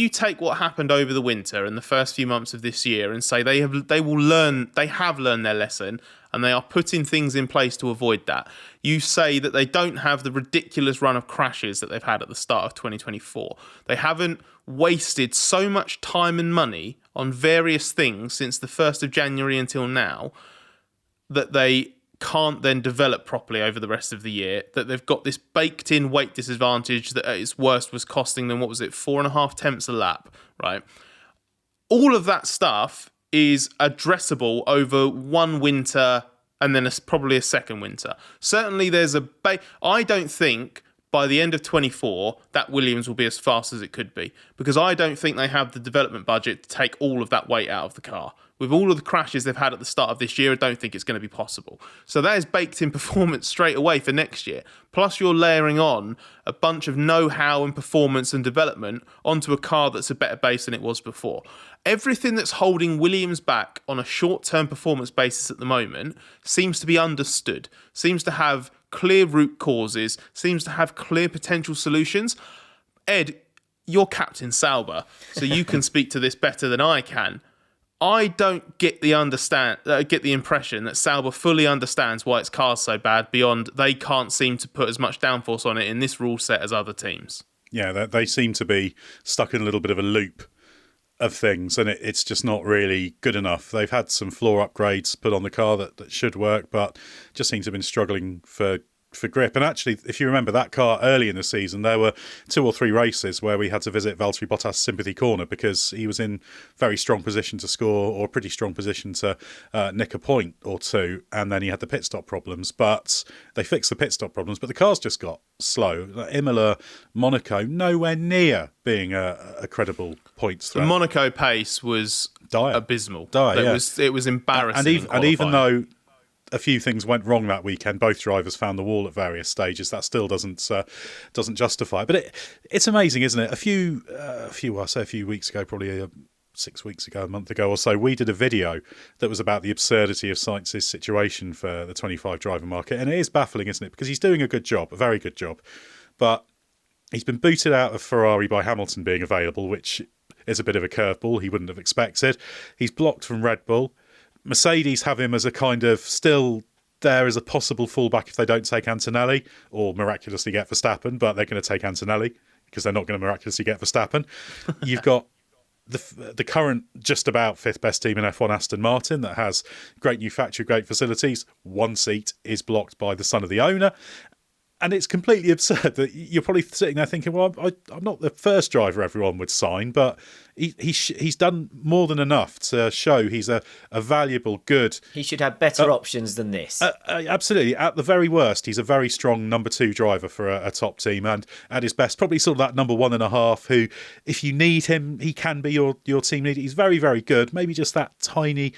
take what happened over the winter and the first few months of this year and say they have learned their lesson and they are putting things in place to avoid that. You say that they don't have the ridiculous run of crashes that they've had at the start of 2024. They haven't wasted so much time and money on various things since the 1st of January until now that they can't then develop properly over the rest of the year, that they've got this baked-in weight disadvantage that at its worst was costing them, 4.5 tenths a lap, right? All of that stuff is addressable over one winter and then probably a second winter. Certainly there's I don't think by the end of 24 that Williams will be as fast as it could be, because I don't think they have the development budget to take all of that weight out of the car. With all of the crashes they've had at the start of this year, I don't think it's going to be possible. So that is baked in performance straight away for next year. Plus you're layering on a bunch of know-how and performance and development onto a car that's a better base than it was before. Everything that's holding Williams back on a short-term performance basis at the moment seems to be understood, seems to have clear root causes, seems to have clear potential solutions. Ed, you're Captain Sauber, so you can speak to this better than I can. I don't get the impression that Sauber fully understands why its car's so bad beyond they can't seem to put as much downforce on it in this rule set as other teams. Yeah, they seem to be stuck in a little bit of a loop of things, and it's just not really good enough. They've had some floor upgrades put on the car that should work, but just seems to have been struggling for grip. And actually, if you remember that car early in the season, there were 2 or 3 races where we had to visit Valtteri Bottas' sympathy corner because he was in very strong position to score, or a pretty strong position to nick a point or two, and then he had the pit stop problems. But they fixed the pit stop problems, but the car's just got slow. Imola, Monaco, nowhere near being a credible points threat. The Monaco pace was abysmal. It was embarrassing. And even though a few things went wrong that weekend, both drivers found the wall at various stages, that still doesn't justify it. But it's amazing, isn't it? A few weeks ago, probably 6 weeks ago, a month ago or so, we did a video that was about the absurdity of Sainz's situation for the 25 driver market. And it is baffling, isn't it? Because he's doing a good job, a very good job. But he's been booted out of Ferrari by Hamilton being available, which is a bit of a curveball he wouldn't have expected. He's blocked from Red Bull. Mercedes have him as a kind of still there as a possible fallback if they don't take Antonelli or miraculously get Verstappen, but they're going to take Antonelli because they're not going to miraculously get Verstappen. You've got the current just about 5th best team in F1, Aston Martin, that has great new factory, great facilities. One seat is blocked by the son of the owner. And it's completely absurd that you're probably sitting there thinking, well, I'm not the first driver everyone would sign, but he's done more than enough to show he's a valuable, good... He should have better options than this. Absolutely. At the very worst, he's a very strong number 2 driver for a top team, and at his best, probably sort of that number 1.5 who, if you need him, he can be your team leader. He's very, very good. Maybe just that tiny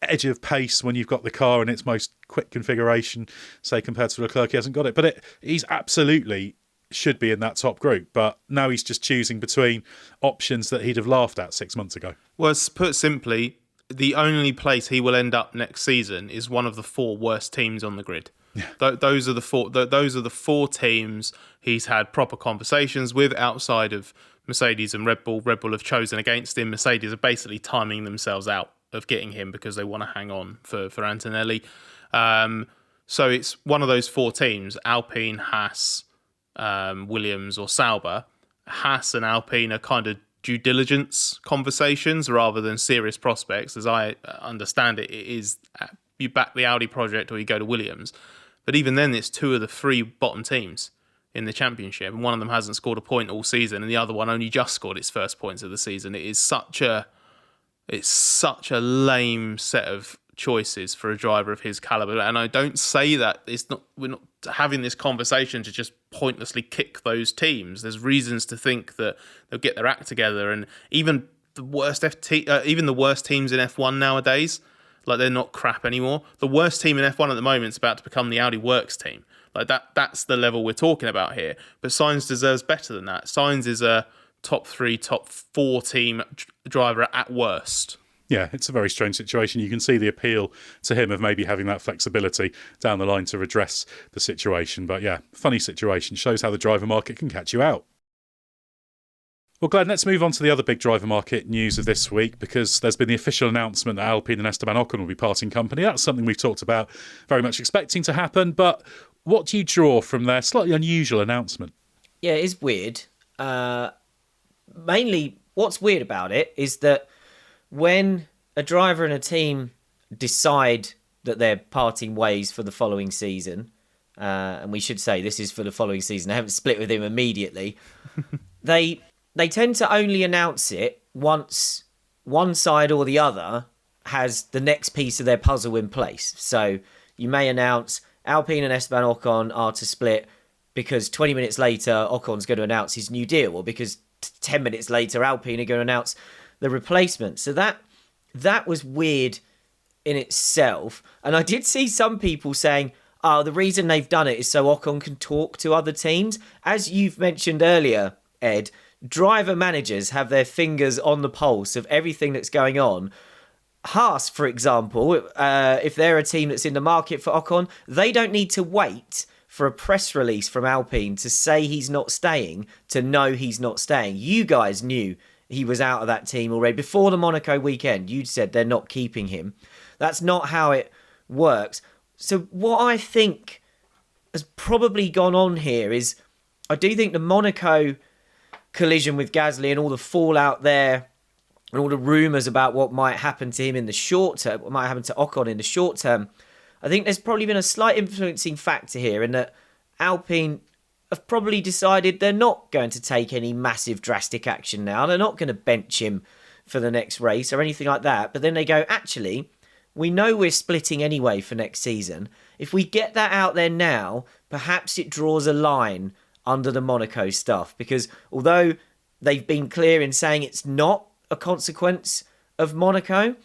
edge of pace when you've got the car in its most quick configuration, say, compared to Leclerc, he hasn't got it. But he's absolutely should be in that top group. But now he's just choosing between options that he'd have laughed at 6 months ago. Well, put simply, the only place he will end up next season is one of the 4 worst teams on the grid. Yeah. Those are the 4 teams he's had proper conversations with outside of Mercedes and Red Bull. Red Bull have chosen against him. Mercedes are basically timing themselves out of getting him because they want to hang on for Antonelli. So it's one of those 4 teams, Alpine, Haas, Williams or Sauber. Haas and Alpine are kind of due diligence conversations rather than serious prospects. As I understand it, it is you back the Audi project or you go to Williams. But even then, it's 2 of the 3 bottom teams in the championship, and one of them hasn't scored a point all season, and the other one only just scored its first points of the season. It's such a lame set of choices for a driver of his caliber, and I don't say that we're not having this conversation to just pointlessly kick those teams. There's reasons to think that they'll get their act together, and even the worst teams in F1 nowadays, like, they're not crap anymore. The worst team in F1 at the moment is about to become the Audi Works team. Like that's the level we're talking about here. But Sainz deserves better than that. Sainz is a top 3, top 4 team driver at worst. Yeah, it's a very strange situation. You can see the appeal to him of maybe having that flexibility down the line to redress the situation. But yeah, funny situation. Shows how the driver market can catch you out. Well, Glenn, let's move on to the other big driver market news of this week, because there's been the official announcement that Alpine and Esteban Ocon will be parting company. That's something we've talked about very much expecting to happen. But what do you draw from their slightly unusual announcement? Yeah, it is weird. Mainly, what's weird about it is that when a driver and a team decide that they're parting ways for the following season, and we should say this is for the following season, they haven't split with him immediately, they tend to only announce it once one side or the other has the next piece of their puzzle in place. So you may announce Alpine and Esteban Ocon are to split because 20 minutes later Ocon's going to announce his new deal, or because 10 minutes later Alpine are going to announce the replacement. So that that was weird in itself. And I did see some people saying, oh, the reason they've done it is so Ocon can talk to other teams. As you've mentioned earlier, Ed, driver managers have their fingers on the pulse of everything that's going on. Haas, for example, if they're a team that's in the market for Ocon, they don't need to wait for a press release from Alpine to say he's not staying, to know he's not staying. You guys knew he was out of that team already. Before the Monaco weekend, you'd said they're not keeping him. That's not how it works. So what I think has probably gone on here is, I do think the Monaco collision with Gasly and all the fallout there and all the rumours about what might happen to him in the short term, what might happen to Ocon in the short term, I think there's probably been a slight influencing factor here in that Alpine have probably decided they're not going to take any massive drastic action now. They're not going to bench him for the next race or anything like that. But then they go, actually, we know we're splitting anyway for next season. If we get that out there now, perhaps it draws a line under the Monaco stuff. Because although they've been clear in saying it's not a consequence of Monaco,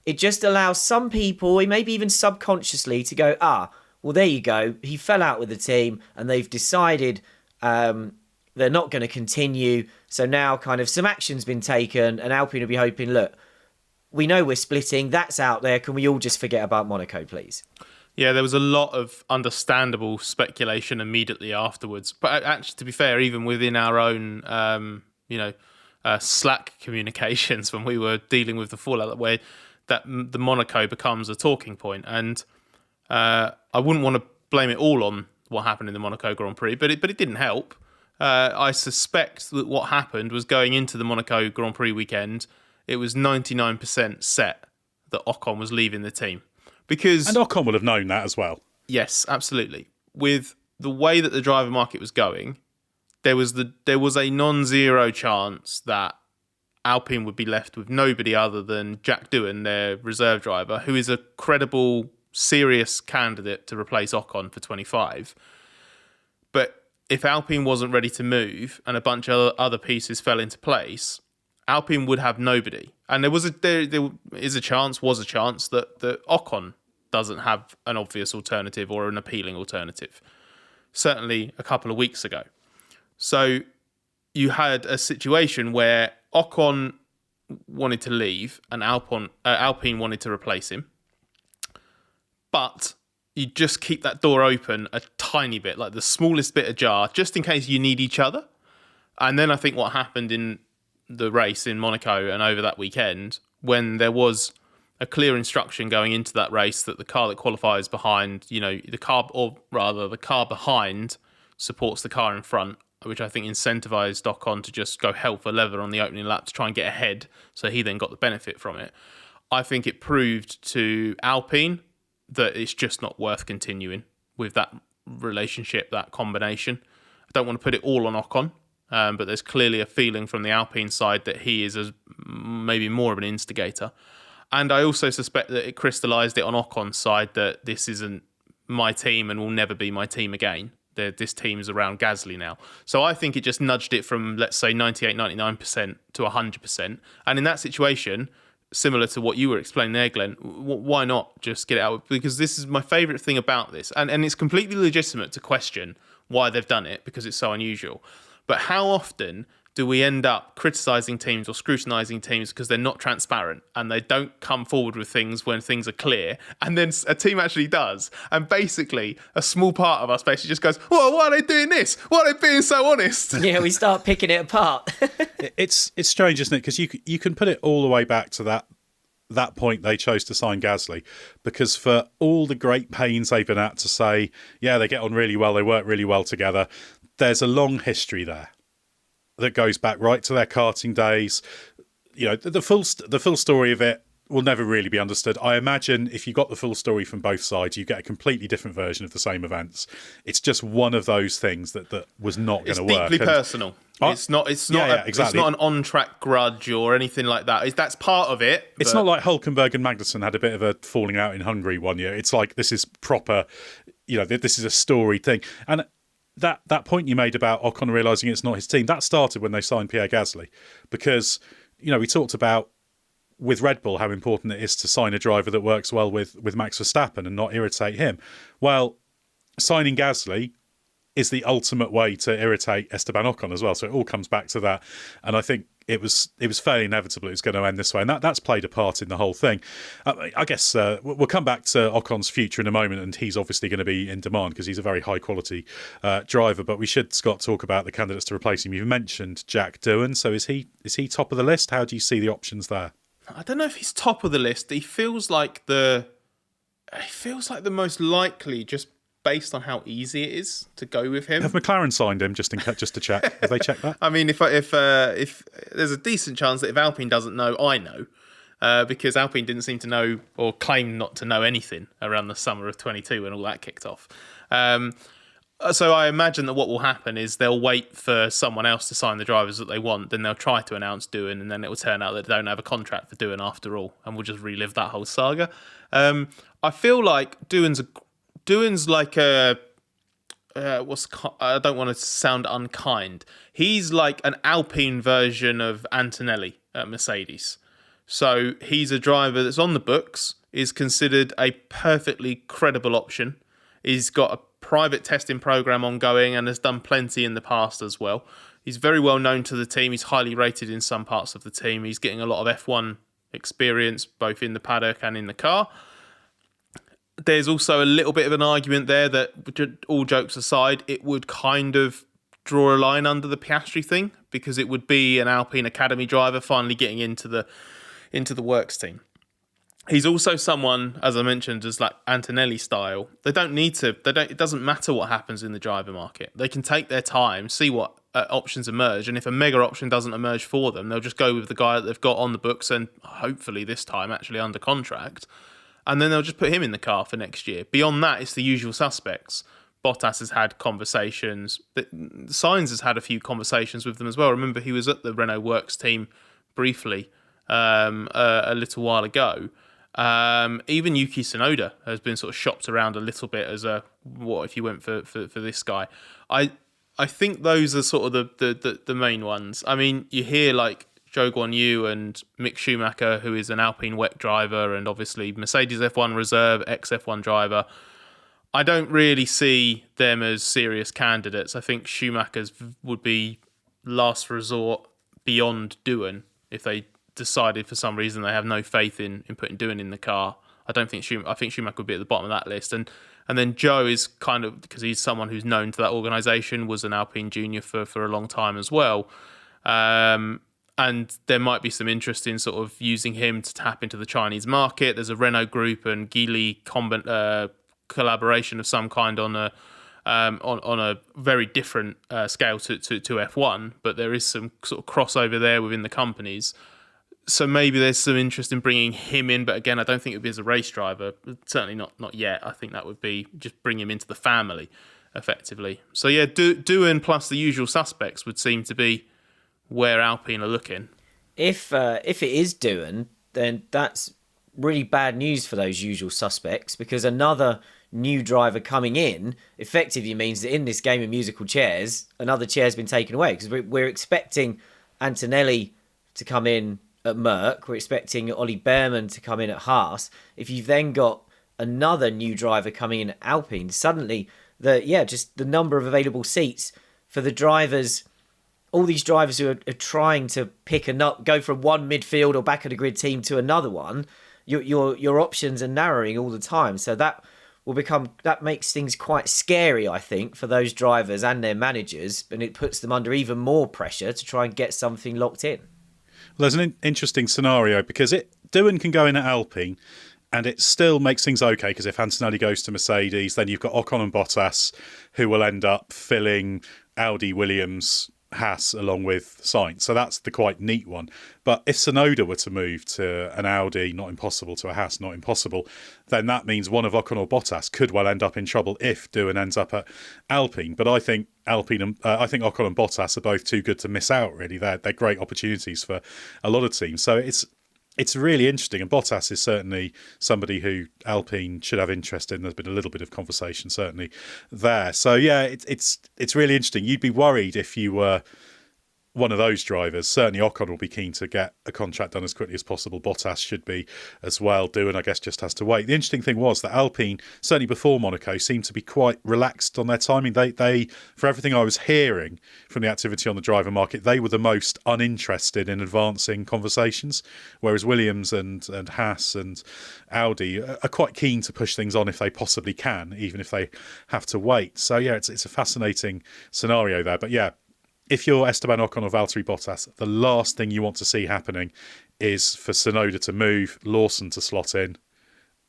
it just allows some people, maybe even subconsciously, to go, well, there you go. He fell out with the team and they've decided they're not going to continue. So now kind of some action's been taken and Alpine will be hoping, look, we know we're splitting. That's out there. Can we all just forget about Monaco, please? Yeah, there was a lot of understandable speculation immediately afterwards. But actually, to be fair, even within our own, Slack communications when we were dealing with the fallout, where that the Monaco becomes a talking point. And I wouldn't want to blame it all on what happened in the Monaco Grand Prix, but it didn't help. I suspect that what happened was, going into the Monaco Grand Prix weekend, it was 99% set that Ocon was leaving the team. And Ocon would have known that as well. Yes, absolutely. With the way that the driver market was going, there was a non-zero chance that Alpine would be left with nobody other than Jack Doohan, their reserve driver, who is a credible, serious candidate to replace Ocon for 25. But if Alpine wasn't ready to move and a bunch of other pieces fell into place, Alpine would have nobody. And there was a chance that Ocon doesn't have an obvious alternative or an appealing alternative. Certainly a couple of weeks ago. So you had a situation where Ocon wanted to leave and Alpine wanted to replace him. But you just keep that door open a tiny bit, like the smallest bit ajar, just in case you need each other. And then I think what happened in the race in Monaco and over that weekend, when there was a clear instruction going into that race that the car that qualifies behind, the car behind supports the car in front, which I think incentivized Ocon to just go hell for leather on the opening lap to try and get ahead, so he then got the benefit from it. I think it proved to Alpine that it's just not worth continuing with that relationship, that combination. I don't want to put it all on Ocon, but there's clearly a feeling from the Alpine side that he is maybe more of an instigator. And I also suspect that it crystallised it on Ocon's side that this isn't my team and will never be my team again. This team's around Gasly now. So I think it just nudged it from, let's say, 98, 99% to 100%. And in that situation, similar to what you were explaining there, Glenn, why not just get it out? Because this is my favourite thing about this. And it's completely legitimate to question why they've done it, because it's so unusual. But how often do we end up criticising teams or scrutinising teams because they're not transparent and they don't come forward with things when things are clear, and then a team actually does? And basically, a small part of us basically just goes, well, why are they doing this? Why are they being so honest? Yeah, we start picking it apart. It's strange, isn't it? Because you can put it all the way back to that point they chose to sign Gasly, because for all the great pains they've been at to say, yeah, they get on really well, they work really well together, there's a long history there that goes back right to their karting days. The full story of it will never really be understood. I imagine if you got the full story from both sides, you get a completely different version of the same events. It's just one of those things that was not going to work. It's deeply personal. It's not exactly. It's not an on-track grudge or anything like that. That's part of it. It's not like Hülkenberg and Magnussen had a bit of a falling out in Hungary one year. It's like, this is proper, this is a storied thing. And that point you made about Ocon realising it's not his team, that started when they signed Pierre Gasly. Because, we talked about with Red Bull how important it is to sign a driver that works well with Max Verstappen and not irritate him. Well, signing Gasly is the ultimate way to irritate Esteban Ocon as well. So it all comes back to that. And I think it was fairly inevitable it was going to end this way. And that's played a part in the whole thing. I guess we'll come back to Ocon's future in a moment, and he's obviously going to be in demand because he's a very high-quality driver. But we should, Scott, talk about the candidates to replace him. You've mentioned Jack Doohan. So is he top of the list? How do you see the options there? I don't know if he's top of the list. He feels like the most likely, just based on how easy it is to go with him. Have McLaren signed him just to check? Have they checked that? I mean, if there's a decent chance that if Alpine doesn't know, I know, because Alpine didn't seem to know or claim not to know anything around the summer of 22 when all that kicked off. So I imagine that what will happen is they'll wait for someone else to sign the drivers that they want, then they'll try to announce Doohan, and then it will turn out that they don't have a contract for Doohan after all, and we'll just relive that whole saga. I feel like Doohan's like I don't want to sound unkind. He's like an Alpine version of Antonelli at Mercedes. So he's a driver that's on the books, is considered a perfectly credible option. He's got a private testing program ongoing and has done plenty in the past as well. He's very well known to the team. He's highly rated in some parts of the team. He's getting a lot of F1 experience, both in the paddock and in the car. There's also a little bit of an argument there that, all jokes aside, it would kind of draw a line under the Piastri thing, because it would be an Alpine Academy driver finally getting into the works team. He's also someone, as I mentioned, as like Antonelli style. They don't need to. It doesn't matter what happens in the driver market. They can take their time, see what options emerge, and if a mega option doesn't emerge for them, they'll just go with the guy that they've got on the books, and hopefully this time actually under contract. And then they'll just put him in the car for next year. Beyond that, it's the usual suspects. Bottas has had conversations. Sainz has had a few conversations with them as well. Remember, he was at the Renault Works team briefly a little while ago. Even Yuki Tsunoda has been sort of shopped around a little bit as what if you went for this guy. I think those are sort of the main ones. I mean, you hear like Zhou Guanyu and Mick Schumacher, who is an Alpine WEC driver and obviously Mercedes F1 reserve, ex-F1 driver. I don't really see them as serious candidates. I think Schumacher's would be last resort beyond Doohan if they decided for some reason they have no faith in putting Doohan in the car. I think Schumacher would be at the bottom of that list. And then Zhou is kind of, because he's someone who's known to that organisation, was an Alpine junior for a long time as well. And there might be some interest in sort of using him to tap into the Chinese market. There's a Renault Group and Geely collaboration of some kind on a very different scale to F1, but there is some sort of crossover there within the companies. So maybe there's some interest in bringing him in, but again, I don't think it would be as a race driver. Certainly not yet. I think that would be just bring him into the family, effectively. So yeah, Doohan plus the usual suspects would seem to be where Alpine are looking. If it is Doohan, then that's really bad news for those usual suspects, because another new driver coming in effectively means that in this game of musical chairs, another chair's been taken away, because we're expecting Antonelli to come in at Merck, we're expecting Ollie Behrman to come in at Haas. If you've then got another new driver coming in at Alpine, suddenly just the number of available seats for the drivers, all these drivers who are trying to go from one midfield or back of the grid team to another one, your options are narrowing all the time. So that makes things quite scary, I think, for those drivers and their managers, and it puts them under even more pressure to try and get something locked in. Well, there's an interesting scenario, because Doohan can go in at Alpine and it still makes things okay, because if Antonelli goes to Mercedes, then you've got Ocon and Bottas who will end up filling Audi, Williams, Haas along with Sainz. So that's the quite neat one. But if Tsunoda were to move to an Audi, not impossible, to a Haas, not impossible, then that means one of Ocon or Bottas could well end up in trouble if Doohan ends up at Alpine. But I think Ocon and Bottas are both too good to miss out, really. They're great opportunities for a lot of teams. So it's really interesting, and Bottas is certainly somebody who Alpine should have interest in. There's been a little bit of conversation certainly there. So yeah, it's really interesting. You'd be worried if you were one of those drivers. Certainly Ocon will be keen to get a contract done as quickly as possible. Bottas should be as well. Doohan, I guess, just has to wait. The interesting thing was that Alpine, certainly before Monaco, seemed to be quite relaxed on their timing. They, for everything I was hearing from the activity on the driver market, they were the most uninterested in advancing conversations, whereas Williams and Haas and Audi are quite keen to push things on if they possibly can, even if they have to wait. So yeah, it's a fascinating scenario there. But yeah, if you're Esteban Ocon or Valtteri Bottas, the last thing you want to see happening is for Tsunoda to move, Lawson to slot in,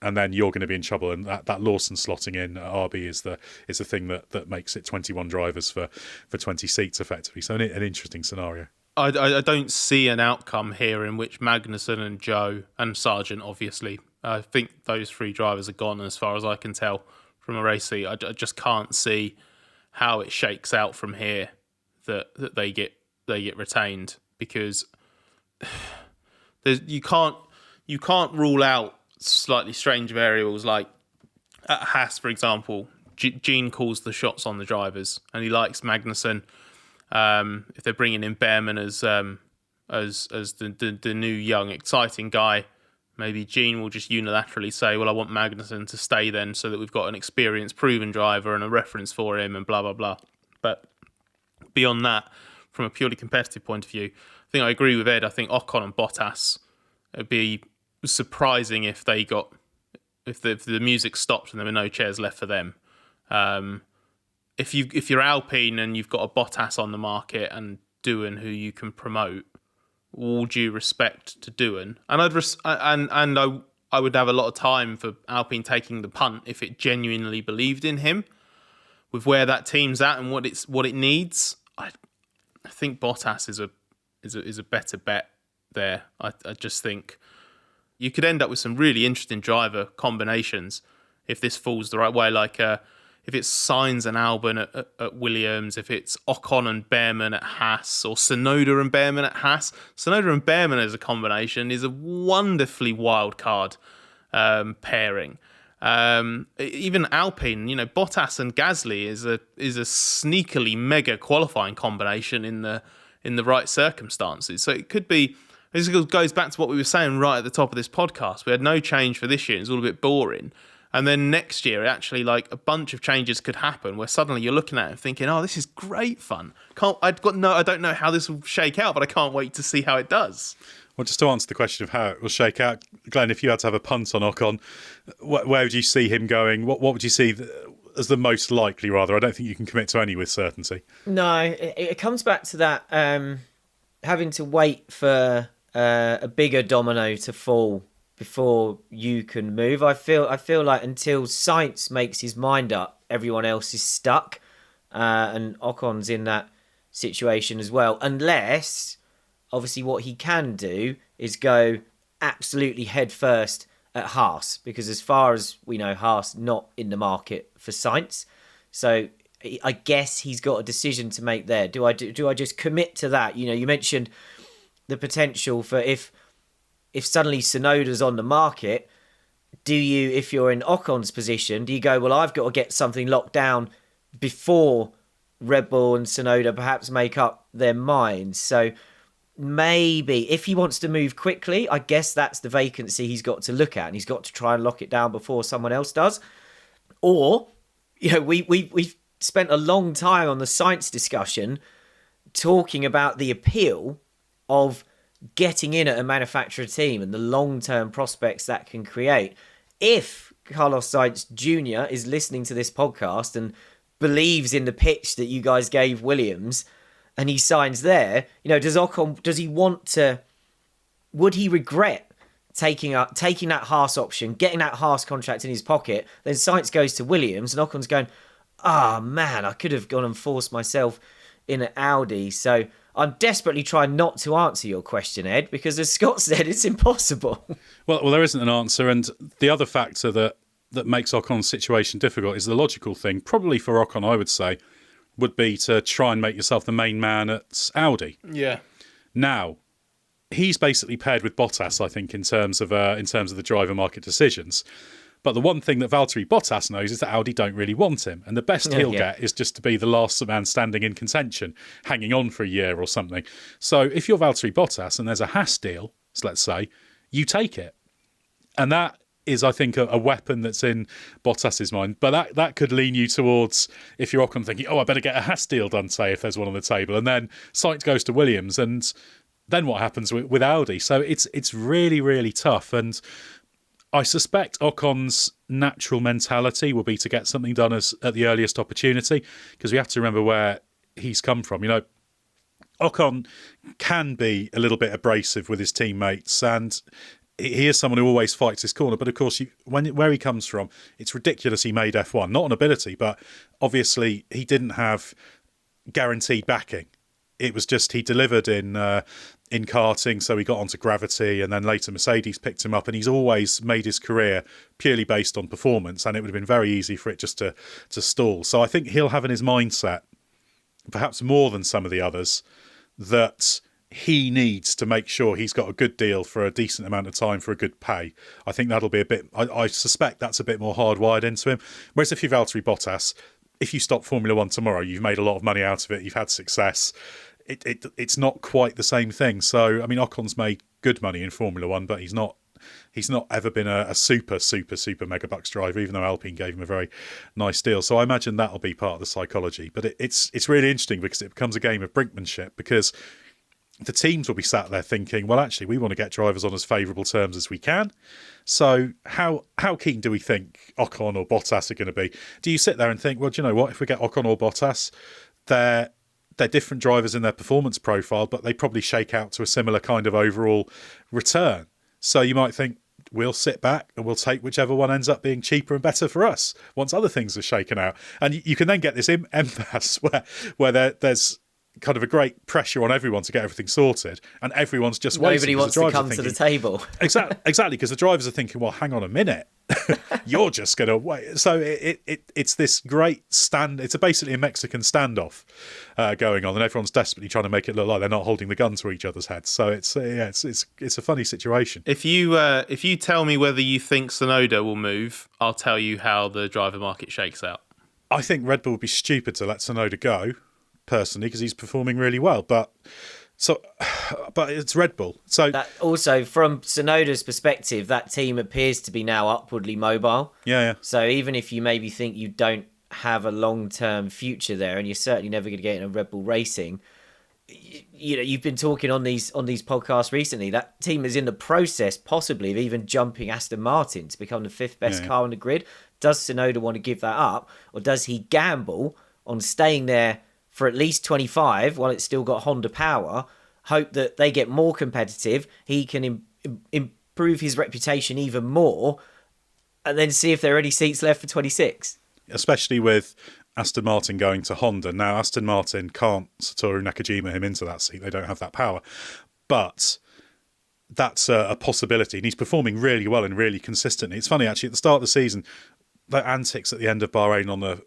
and then you're going to be in trouble. And that Lawson slotting in at RB is the thing that makes it 21 drivers for 20 seats effectively. So an interesting scenario. I don't see an outcome here in which Magnussen and Joe and Sargent, obviously, I think those 3 drivers are gone as far as I can tell from a race seat. I just can't see how it shakes out from here. That they get retained, because you can't rule out slightly strange variables like at Haas, for example. Gene calls the shots on the drivers, and he likes Magnussen. If they're bringing in Behrman as the new young exciting guy, maybe Gene will just unilaterally say, "Well, I want Magnussen to stay then, so that we've got an experienced, proven driver and a reference for him," and blah blah blah. But beyond that, from a purely competitive point of view, I think I agree with Ed. I think Ocon and Bottas, it'd be surprising if the music stopped and there were no chairs left for them. If you're Alpine and you've got a Bottas on the market and Doohan who you can promote, all due respect to Doohan, and I would have a lot of time for Alpine taking the punt if it genuinely believed in him. With where that team's at and what it needs, I think Bottas is a better bet there. I just think you could end up with some really interesting driver combinations if this falls the right way. Like if it's Sainz and Albon at Williams, if it's Ocon and Behrman at Haas, or Tsunoda and Behrman at Haas. Tsunoda and Behrman as a combination is a wonderfully wild card pairing. Even Alpine, Bottas and Gasly is a sneakily mega qualifying combination in the right circumstances. So it could be. This goes back to what we were saying right at the top of this podcast. We had no change for this year; it's all a bit boring. And then next year, actually, like a bunch of changes could happen, where suddenly you're looking at it and thinking, "Oh, this is great fun." I don't know how this will shake out, but I can't wait to see how it does. Well, just to answer the question of how it will shake out, Glenn, if you had to have a punt on Ocon, where would you see him going? What would you see as the most likely, rather? I don't think you can commit to any with certainty. No, it comes back to that having to wait for a bigger domino to fall before you can move. I feel like until Sainz makes his mind up, everyone else is stuck, and Ocon's in that situation as well, unless... Obviously, what he can do is go absolutely head first at Haas, because as far as we know, Haas not in the market for Sainz. So I guess he's got a decision to make there. Do I just commit to that? You mentioned the potential for if suddenly Tsunoda's on the market, do you, if you're in Ocon's position, do you go, well, I've got to get something locked down before Red Bull and Tsunoda perhaps make up their minds? So maybe if he wants to move quickly, I guess that's the vacancy he's got to look at, and he's got to try and lock it down before someone else does. Or, we've spent a long time on the Sainz discussion talking about the appeal of getting in at a manufacturer team and the long-term prospects that can create. If Carlos Sainz Jr. is listening to this podcast and believes in the pitch that you guys gave Williams, and he signs there, does he want to, would he regret taking that Haas option, getting that Haas contract in his pocket, then Sainz goes to Williams, and Ocon's going, man, I could have gone and forced myself in an Audi. So I'm desperately trying not to answer your question, Ed, because as Scott said, it's impossible. Well, there isn't an answer, and the other factor that makes Ocon's situation difficult is the logical thing, probably for Ocon, I would say, would be to try and make yourself the main man at Audi. Yeah. Now, he's basically paired with Bottas, I think, in terms of the driver market decisions. But the one thing that Valtteri Bottas knows is that Audi don't really want him. And the best he'll get is just to be the last man standing in contention, hanging on for a year or something. So if you're Valtteri Bottas and there's a Haas deal, let's say, you take it. And that is, I think, a weapon that's in Bottas's mind. But that could lean you towards, if you're Ocon, thinking, I better get a Haas deal done, say, if there's one on the table. And then Sainz goes to Williams, and then what happens with Audi? So it's really, really tough. And I suspect Ocon's natural mentality will be to get something done at the earliest opportunity, because we have to remember where he's come from. Ocon can be a little bit abrasive with his teammates, and he is someone who always fights his corner. But of course, where he comes from, it's ridiculous he made F1. Not on ability, but obviously he didn't have guaranteed backing. It was just he delivered in karting, so he got onto gravity, and then later Mercedes picked him up, and he's always made his career purely based on performance, and it would have been very easy for it just to stall. So I think he'll have in his mindset, perhaps more than some of the others, that he needs to make sure he's got a good deal for a decent amount of time for a good pay. I think that'll be a bit, I suspect that's a bit more hardwired into him. Whereas if you're Valtteri Bottas, if you stop Formula One tomorrow, you've made a lot of money out of it, you've had success. It's not quite the same thing. So, I mean, Ocon's made good money in Formula One, but he's not ever been a super mega bucks driver, even though Alpine gave him a very nice deal. So I imagine that'll be part of the psychology. But it's really interesting because it becomes a game of brinkmanship, because the teams will be sat there thinking, well, actually, we want to get drivers on as favourable terms as we can. So how keen do we think Ocon or Bottas are going to be? Do you sit there and think, well, do you know what? If we get Ocon or Bottas, they're different drivers in their performance profile, but they probably shake out to a similar kind of overall return. So you might think, we'll sit back and we'll take whichever one ends up being cheaper and better for us once other things are shaken out. And you can then get this impasse where there's kind of a great pressure on everyone to get everything sorted, and everyone's just waiting. Nobody wants to come to the table. Exactly, because the drivers are thinking, well, hang on a minute, you're just going to wait. So it's this great it's basically a Mexican standoff going on, and everyone's desperately trying to make it look like they're not holding the gun to each other's heads. So it's a funny situation. If you tell me whether you think Tsunoda will move, I'll tell you how the driver market shakes out. I think Red Bull would be stupid to let Tsunoda go, personally, because he's performing really well, but it's Red Bull. So that also, from Tsunoda's perspective, that team appears to be now upwardly mobile. Yeah. So even if you maybe think you don't have a long-term future there, and you're certainly never going to get in a Red Bull Racing, you've been talking on these podcasts recently, that team is in the process possibly of even jumping Aston Martin to become the fifth best car on the grid. Does Tsunoda want to give that up, or does he gamble on staying there for at least 25 while it's still got Honda power, hope that they get more competitive, he can improve his reputation even more, and then see if there are any seats left for 26? Especially with Aston Martin going to Honda. Now, Aston Martin can't Satoru Nakajima him into that seat. They don't have that power. But that's a possibility. And he's performing really well and really consistently. It's funny, actually, at the start of the season, the antics at the end of Bahrain on the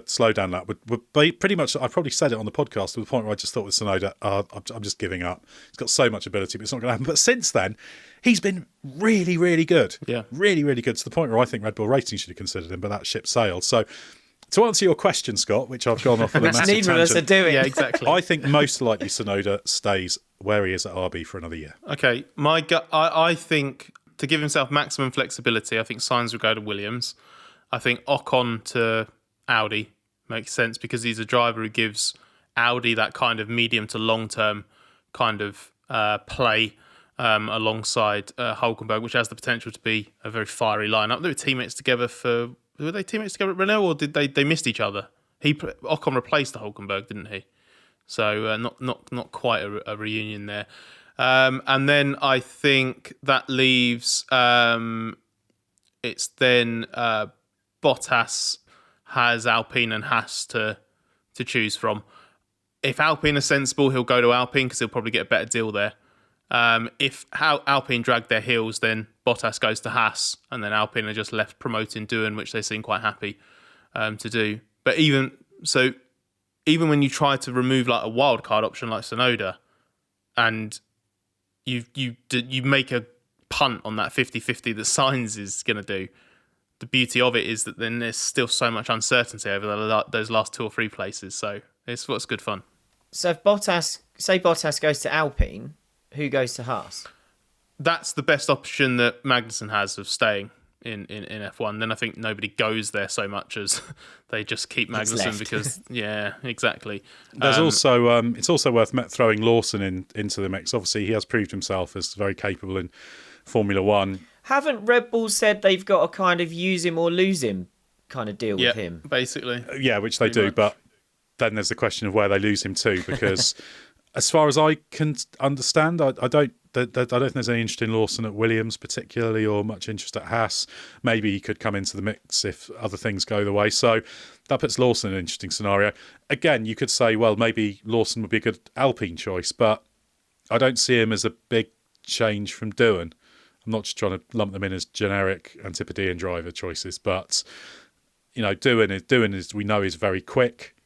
slowdown lap would be pretty much, I probably said it on the podcast, to the point where I just thought with Tsunoda, I'm just giving up. He's got so much ability, but it's not going to happen. But since then, he's been really, really good. Yeah. Really, really good, to the point where I think Red Bull Racing should have considered him, but that ship sailed. So to answer your question, Scott, which I've gone off on a massive tangent. Neither of us are doing. Yeah, exactly. I think most likely Tsunoda stays where he is at RB for another year. Okay, my gut, I think to give himself maximum flexibility, I think Sainz will go to Williams. I think Ocon to Audi makes sense, because he's a driver who gives Audi that kind of medium to long term kind of play alongside Hülkenberg, which has the potential to be a very fiery lineup. They were teammates together at Renault, or did they missed each other? Ocon replaced the Hülkenberg, didn't he? So not quite a reunion there. And then I think that leaves it's then Bottas has Alpine and Haas to choose from. If Alpine are sensible, he'll go to Alpine because he'll probably get a better deal there. If Alpine drag their heels, then Bottas goes to Haas, and then Alpine are just left promoting Doohan, which they seem quite happy to do. But even when you try to remove like a wild card option like Tsunoda, and you make a punt on that 50-50 that Sainz is going to do, the beauty of it is that then there's still so much uncertainty over those last 2 or 3 places. So it's what's good fun. So if Bottas goes to Alpine, who goes to Haas? That's the best option that Magnussen has of staying in F1. Then I think nobody goes there so much as they just keep Magnussen because, yeah, exactly. There's also it's also worth throwing Lawson into the mix. Obviously, he has proved himself as very capable in Formula One. Haven't Red Bull said they've got a kind of use him or lose him kind of deal with him? Basically. Yeah, which they Pretty do, much. but then there's the question of where they lose him to, because as far as I can understand, I don't think there's any interest in Lawson at Williams particularly, or much interest at Haas. Maybe he could come into the mix if other things go the way. So that puts Lawson in an interesting scenario. Again, you could say, well, maybe Lawson would be a good Alpine choice, but I don't see him as a big change from Doohan. I'm not just trying to lump them in as generic Antipodean driver choices, but Doohan is we know is very quick.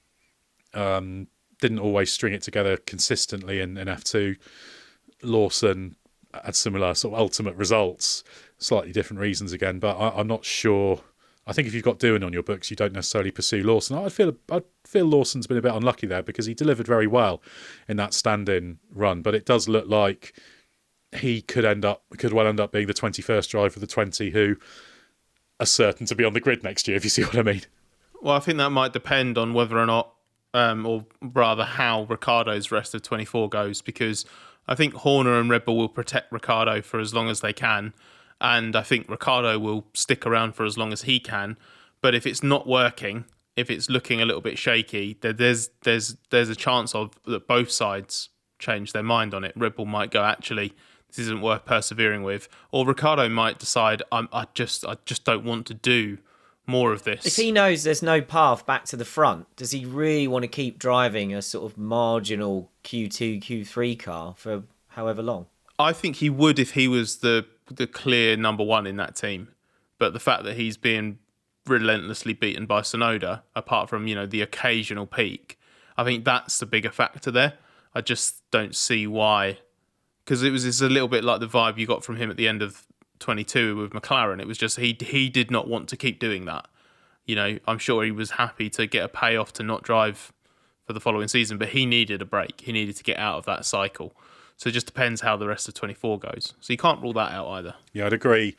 Didn't always string it together consistently in F2. Lawson had similar sort of ultimate results, slightly different reasons again, but I'm not sure. I think if you've got Doohan on your books, you don't necessarily pursue Lawson. I feel Lawson's been a bit unlucky there because he delivered very well in that stand-in run, but it does look like he could well end up being the 21st driver of the 20 who are certain to be on the grid next year, if you see what I mean. Well, I think that might depend on whether or not, or rather how Ricciardo's rest of 24 goes, because I think Horner and Red Bull will protect Ricciardo for as long as they can, and I think Ricciardo will stick around for as long as he can. But if it's not working, if it's looking a little bit shaky, there's a chance of that both sides change their mind on it. Red Bull might go, actually, this isn't worth persevering with, or Ricciardo might decide, I just don't want to do more of this. If he knows there's no path back to the front, does he really want to keep driving a sort of marginal Q2, Q3 car for however long? I think he would if he was the clear number one in that team. But the fact that he's being relentlessly beaten by Tsunoda, apart from, the occasional peak, I think that's the bigger factor there. I just don't see why. Because it's a little bit like the vibe you got from him at the end of 22 with McLaren. It was just he did not want to keep doing that. I'm sure he was happy to get a payoff to not drive for the following season, but he needed a break. He needed to get out of that cycle. So it just depends how the rest of 24 goes. So you can't rule that out either. Yeah, I'd agree.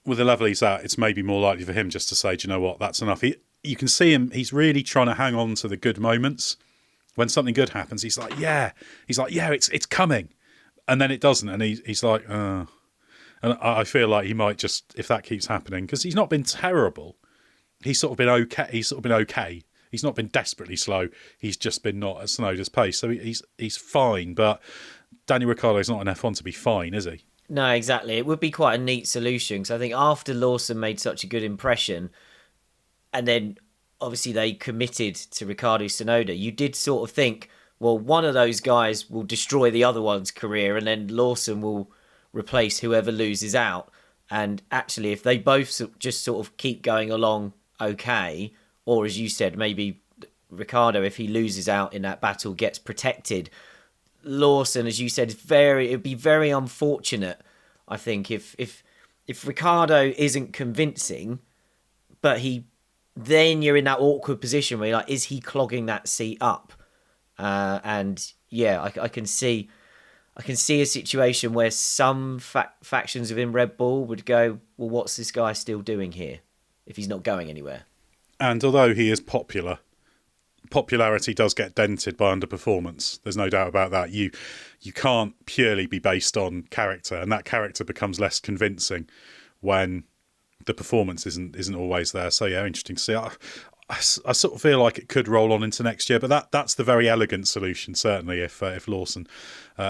With the level he's at, it's maybe more likely for him just to say, do you know what, that's enough. You can see him, he's really trying to hang on to the good moments. When something good happens, he's like, yeah, it's coming. And then it doesn't, and he's like, And I feel like he might just, if that keeps happening, because he's not been terrible. He's sort of been okay. He's not been desperately slow. He's just been not at Tsunoda's pace. So he's fine. But Daniel Ricciardo's not an F1 to be fine, is he? No, exactly. It would be quite a neat solution, because I think after Lawson made such a good impression, and then obviously they committed to Ricciardo Tsunoda, you did sort of think, well, one of those guys will destroy the other one's career, and then Lawson will replace whoever loses out. And actually, if they both just sort of keep going along okay, or as you said, maybe Ricciardo, if he loses out in that battle, gets protected, Lawson, as you said, it'd be very unfortunate, I think, if Ricciardo isn't convincing, but then you're in that awkward position where you're like, is he clogging that seat up? And yeah, I can see a situation where some factions within Red Bull would go, well, what's this guy still doing here if he's not going anywhere? And although he is popular, popularity does get dented by underperformance. There's no doubt about that. You can't purely be based on character, and that character becomes less convincing when the performance isn't always there. So yeah, interesting to see. I sort of feel like it could roll on into next year, but that's the very elegant solution, certainly, if Lawson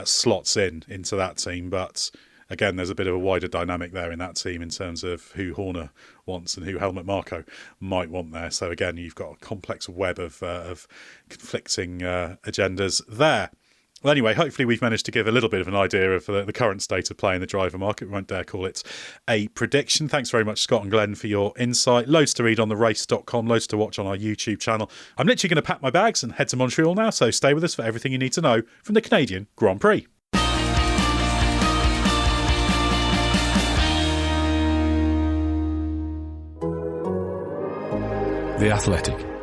slots into that team. But again, there's a bit of a wider dynamic there in that team in terms of who Horner wants and who Helmut Marko might want there. So again, you've got a complex web of conflicting agendas there. Well, anyway, hopefully we've managed to give a little bit of an idea of the current state of play in the driver market. We won't dare call it a prediction. Thanks very much, Scott and Glenn, for your insight. Loads to read on therace.com, loads to watch on our YouTube channel. I'm literally going to pack my bags and head to Montreal now, so stay with us for everything you need to know from the Canadian Grand Prix. The Athletic.